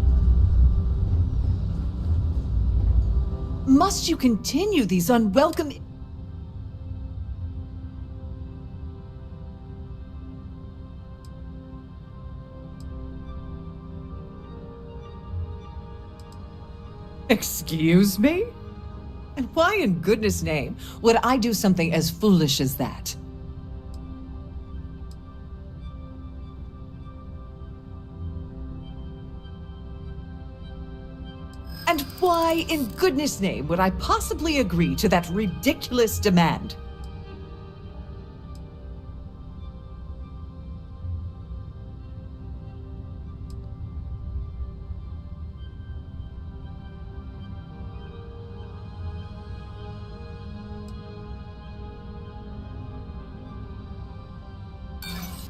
Must you continue these unwelcome... Excuse me? And why in goodness name would I do something as foolish as that? And why in goodness name would I possibly agree to that ridiculous demand?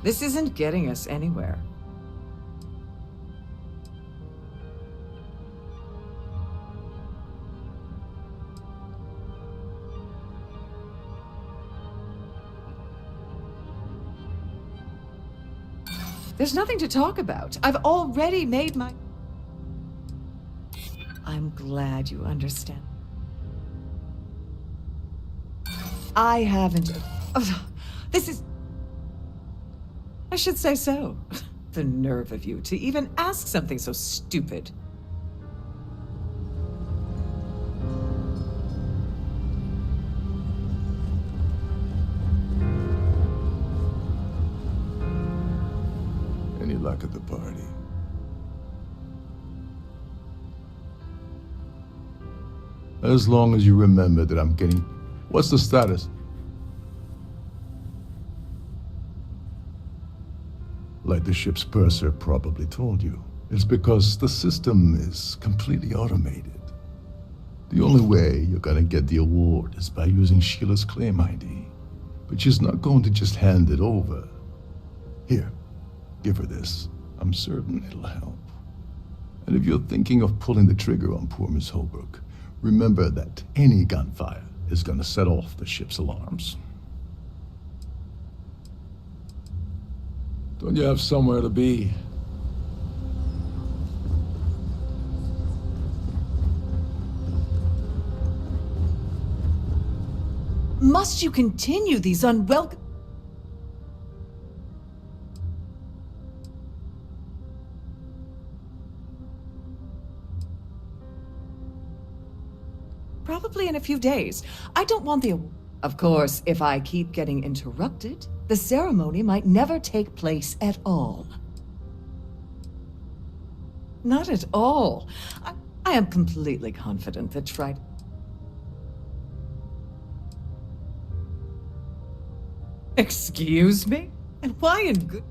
This isn't getting us anywhere. There's nothing to talk about. I've already made my... I'm glad you understand. I haven't... This is... I should say so. The nerve of you to even ask something so stupid. talk at the party. As long as you remember that I'm getting... What's the status? Like the ship's purser probably told you, it's because the system is completely automated. The only way you're gonna get the award is by using Sheila's claim ID. But she's not going to just hand it over. Here, give her this. I'm certain it'll help. And if you're thinking of pulling the trigger on poor Miss Holbrook, remember that any gunfire is gonna set off the ship's alarms. Don't you have somewhere to be? Must you continue these unwelcome... Probably in a few days. I don't want the... Of course, if I keep getting interrupted, the ceremony might never take place at all. Not at all. I am completely confident that Trident... Excuse me? And why in good...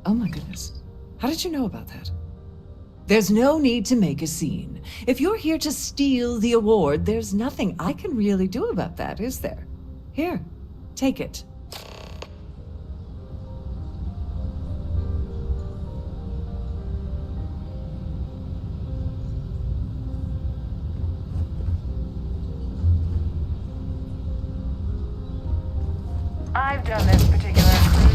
Oh my goodness. How did you know about that? There's no need to make a scene. If you're here to steal the award, there's nothing I can really do about that, is there? Here, take it. I've done this particular cruise.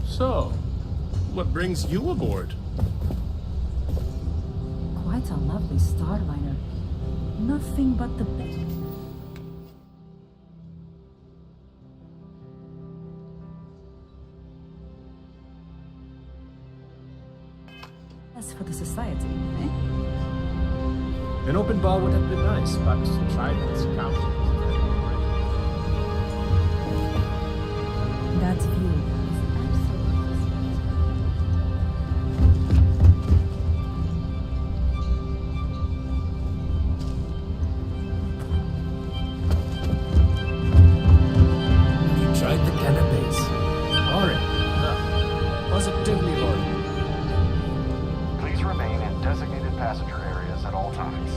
So, what brings you aboard? Quite a lovely starliner. Nothing but the best. As for the society, eh? An open bar would have been nice, but Trident's counter. That view is absolutely You tried the cannabis. Horrid. Positively horrid. Please remain in designated passenger areas at all times.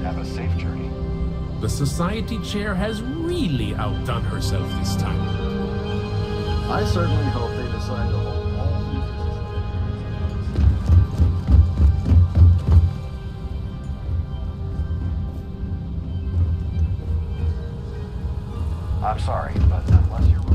Have a safe journey. The society chair has really outdone herself this time. I certainly hope they decide to hold all I'm sorry, but unless you're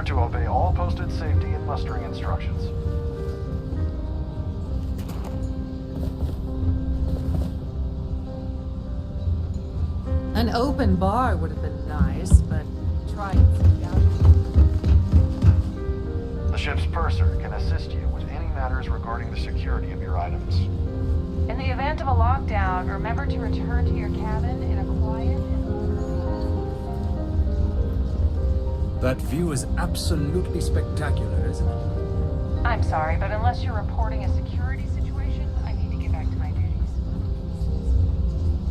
to obey all posted safety and mustering instructions. An open bar would have been nice, but try it. The ship's purser can assist you with any matters regarding the security of your items. In the event of a lockdown, remember to return to your cabin in a quiet and orderly. That view is absolutely spectacular, isn't it? I'm sorry, but unless you're reporting a security situation, I need to get back to my duties.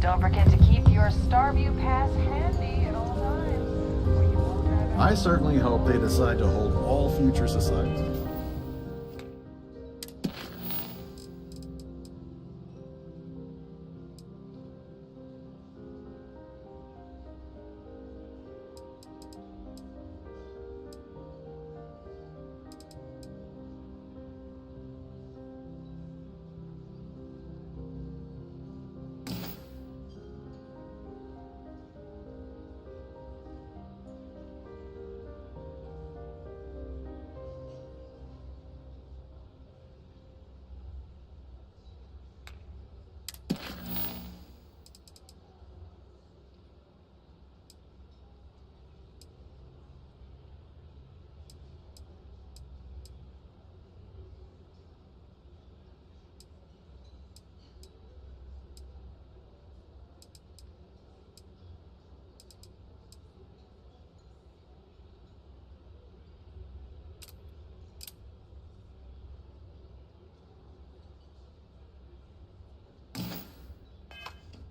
Don't forget to keep your Starview pass handy at all times, or you won't have I certainly hope they decide to hold all future societies.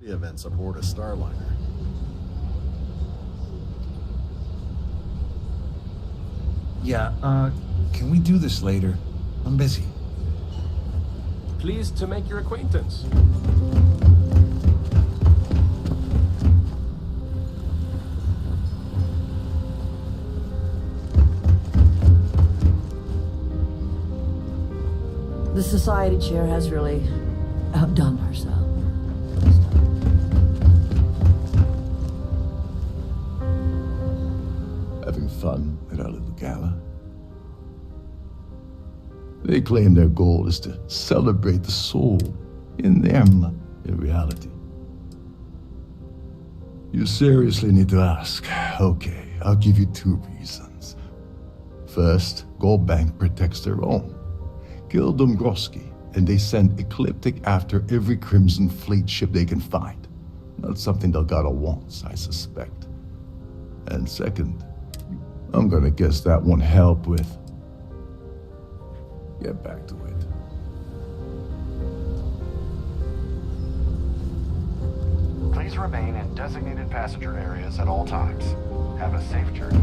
The events aboard a Starliner. Yeah, can we do this later? I'm busy. Pleased to make your acquaintance. The society chair has really outdone herself. Having fun at our little gala. They claim their goal is to celebrate the soul in them, in reality. You seriously need to ask. Okay, I'll give you 2 reasons. First, Gold Bank protects their own. Kill Dombrowski, and they send Ecliptic after every Crimson Fleet ship they can find. Not something Delgado wants, I suspect. And second, I'm gonna guess that won't help with... Get back to it. Please remain in designated passenger areas at all times. Have a safe journey.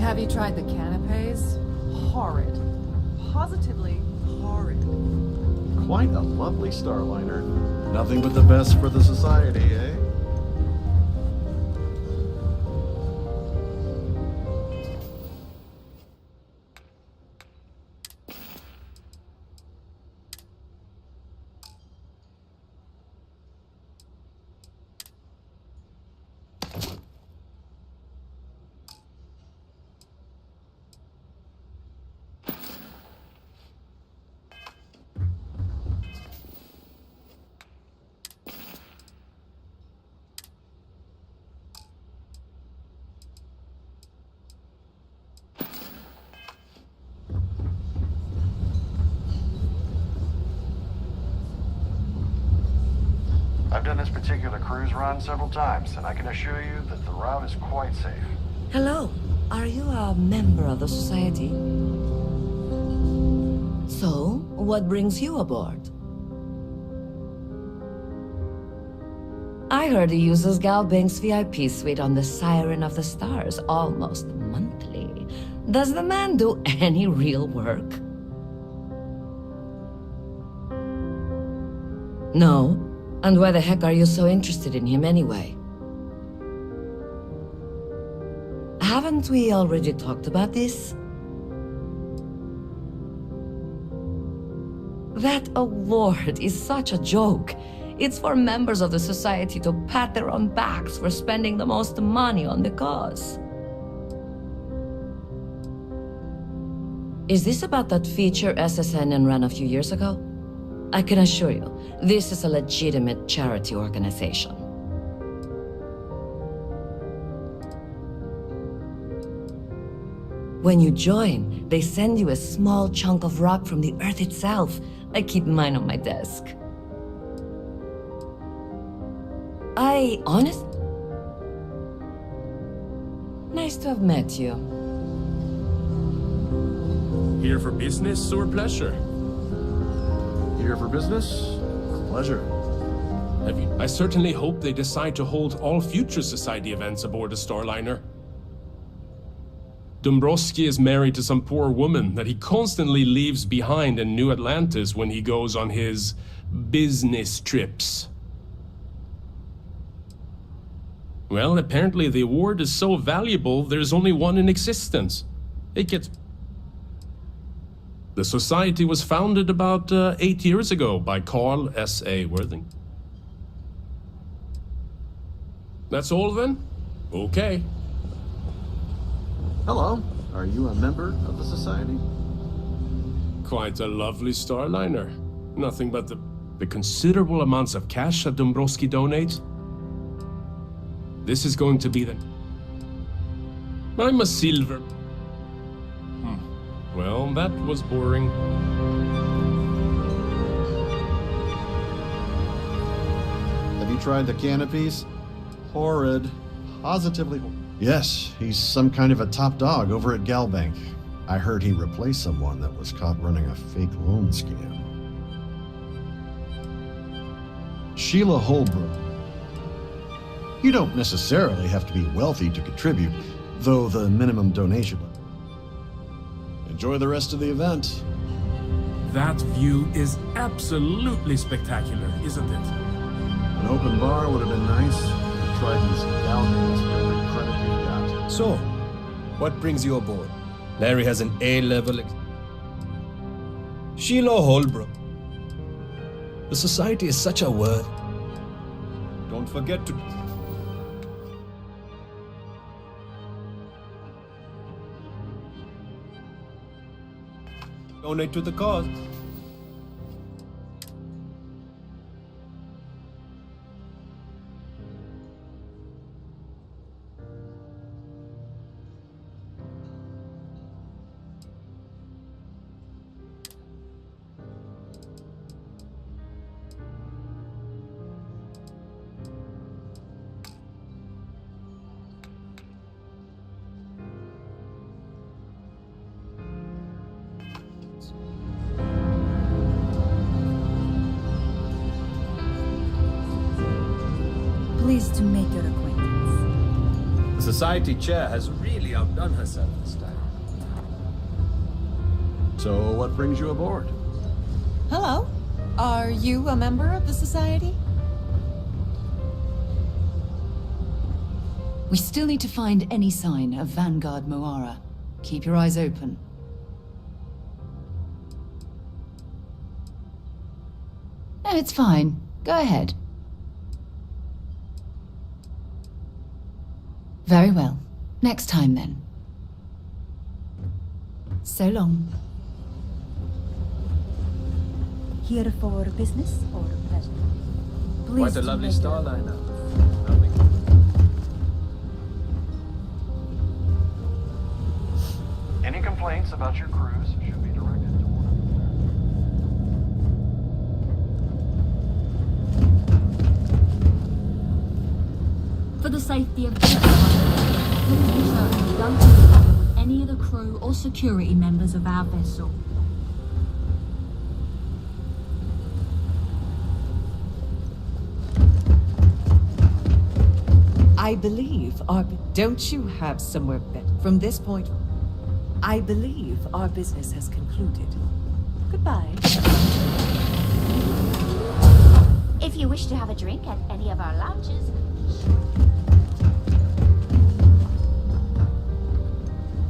Have you tried the canapes? Horrid. Positively horrid. Quite a lovely Starliner. Nothing but the best for the society, eh? I've done this particular cruise run several times, and I can assure you that the route is quite safe. Hello. Are you a member of the society? So, what brings you aboard? I heard he uses Gal Bank's VIP suite on the Siren of the Stars almost monthly. Does the man do any real work? No? And why the heck are you so interested in him anyway? Haven't we already talked about this? That award is such a joke. It's for members of the society to pat their own backs for spending the most money on the cause. Is this about that feature SSN ran a few years ago? I can assure you, this is a legitimate charity organization. When you join, they send you a small chunk of rock from the earth itself. I keep mine on my desk. Honest? Nice to have met you. Here for business or pleasure? Here for business or pleasure? I certainly hope they decide to hold all future society events aboard the Starliner. Dombrowski is married to some poor woman that he constantly leaves behind in New Atlantis when he goes on his business trips. Well, apparently the award is so valuable, there's only one in existence. The society was founded about 8 years ago by Carl S.A. Worthing. That's all then? Okay. Hello. Are you a member of the society? Quite a lovely Starliner. Nothing but the considerable amounts of cash that Dombrowski donates. This is going to be the... I'm a silver... Well, that was boring. Have you tried the canopies? Horrid. Positively. Yes, he's some kind of a top dog over at Galbank. I heard he replaced someone that was caught running a fake loan scam. Sheila Holbrook. You don't necessarily have to be wealthy to contribute, though the minimum donation. Enjoy the rest of the event. That view is absolutely spectacular, isn't it? An open bar would have been nice. Triton's Galbank for every credit we've got. So, what brings you aboard? Larry has an A-level... Sheila Holbrook. The society is such a word. Don't forget to... donate to the cause. Pleased to make your acquaintance. The society chair has really outdone herself this time. So, what brings you aboard? Hello. Are you a member of the society? We still need to find any sign of Vanguard Moara. Keep your eyes open. No, it's fine. Go ahead. Very well. Next time, then. So long. Here for business or pleasure? Quite a lovely Starliner. Any complaints about your cruise should be directed to one of the... For the safety of everyone, please ensure you don't interfere with any of the crew or security members of our vessel. I believe our... Don't you have somewhere better? From this point, I believe our business has concluded. Goodbye. If you wish to have a drink at any of our lounges,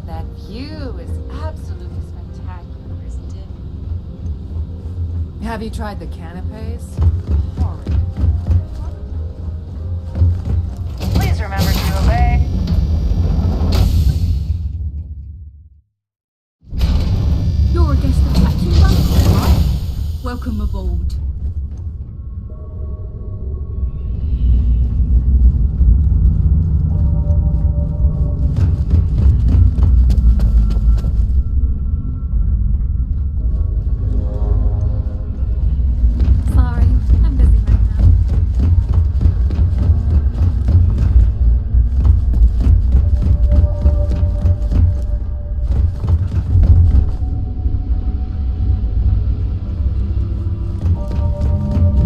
That view is absolutely spectacular, isn't it? Have you tried the canapes? Horrid. Please remember to obey. You're a guest of Captain Bunker, right? Welcome aboard. Sorry, I'm busy right now.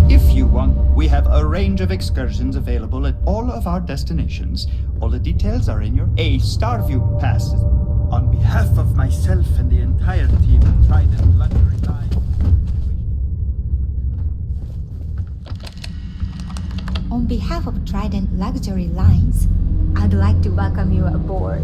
If you want, we have a range of excursions available at all of our destinations. All the details are in your Starview Pass. On behalf of myself and the entire team at Trident Luxury Line. On behalf of Trident Luxury Lines, I'd like to welcome you aboard.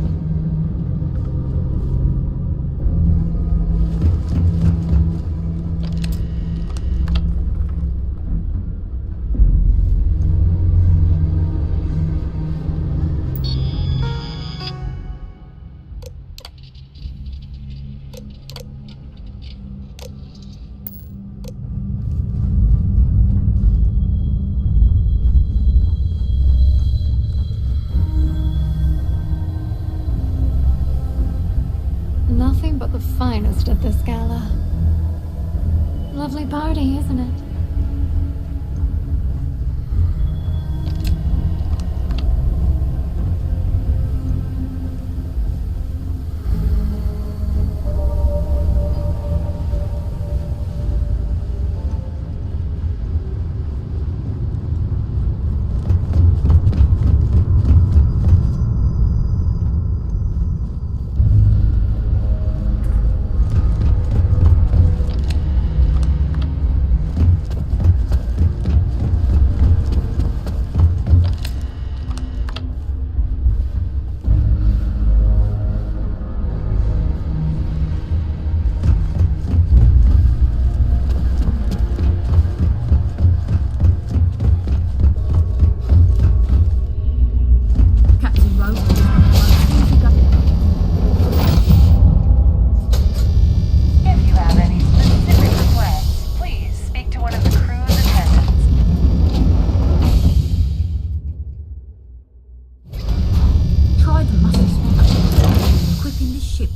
Nothing but the finest at this gala. Lovely party, isn't it?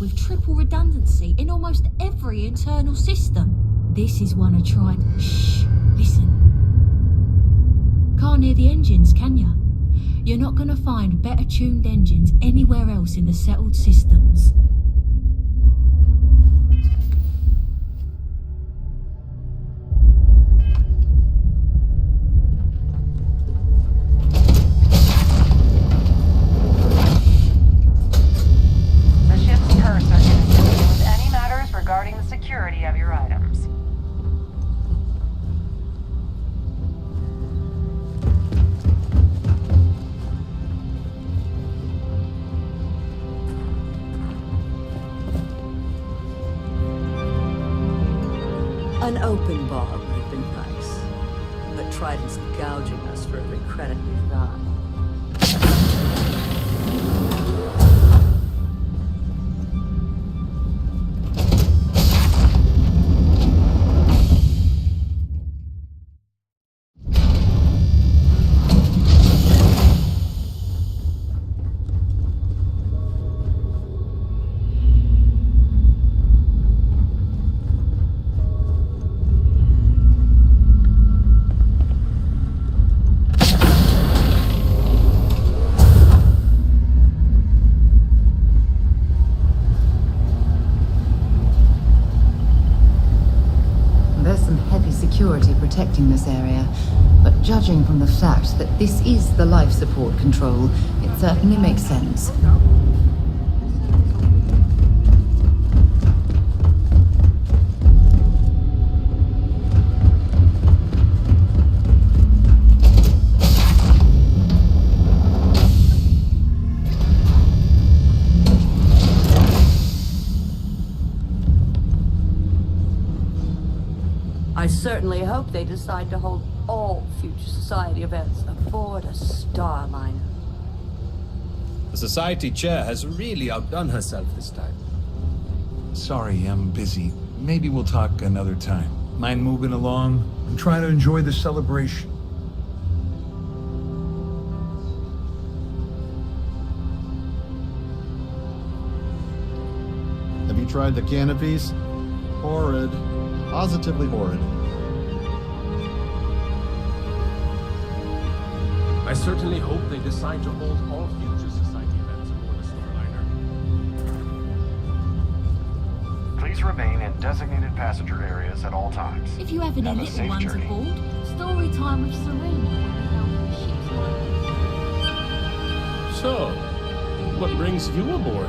with triple redundancy in almost every internal system. This is one of Trident. Shh, listen. Can't hear the engines, can ya? You're not gonna find better tuned engines anywhere else in the settled systems. The ship's purser can assist you with any matters regarding the security of your items. An open bar would have been nice, but Trident's gouging us for every credit we've got. There's some heavy security protecting this area, but judging from the fact that this is the life support control, it certainly makes sense. I certainly hope they decide to hold all future society events aboard a Starliner. The Society Chair has really outdone herself this time. Sorry, I'm busy. Maybe we'll talk another time. Mind moving along? I'm trying to enjoy the celebration. Have you tried the canopies? Horrid. Positively horrid. I certainly hope they decide to hold all future Society events aboard the Starliner. Please remain in designated passenger areas at all times. If you have any Have a little safe ones journey. aboard, story time with Serena will be held in the ship's library. So, what brings you aboard?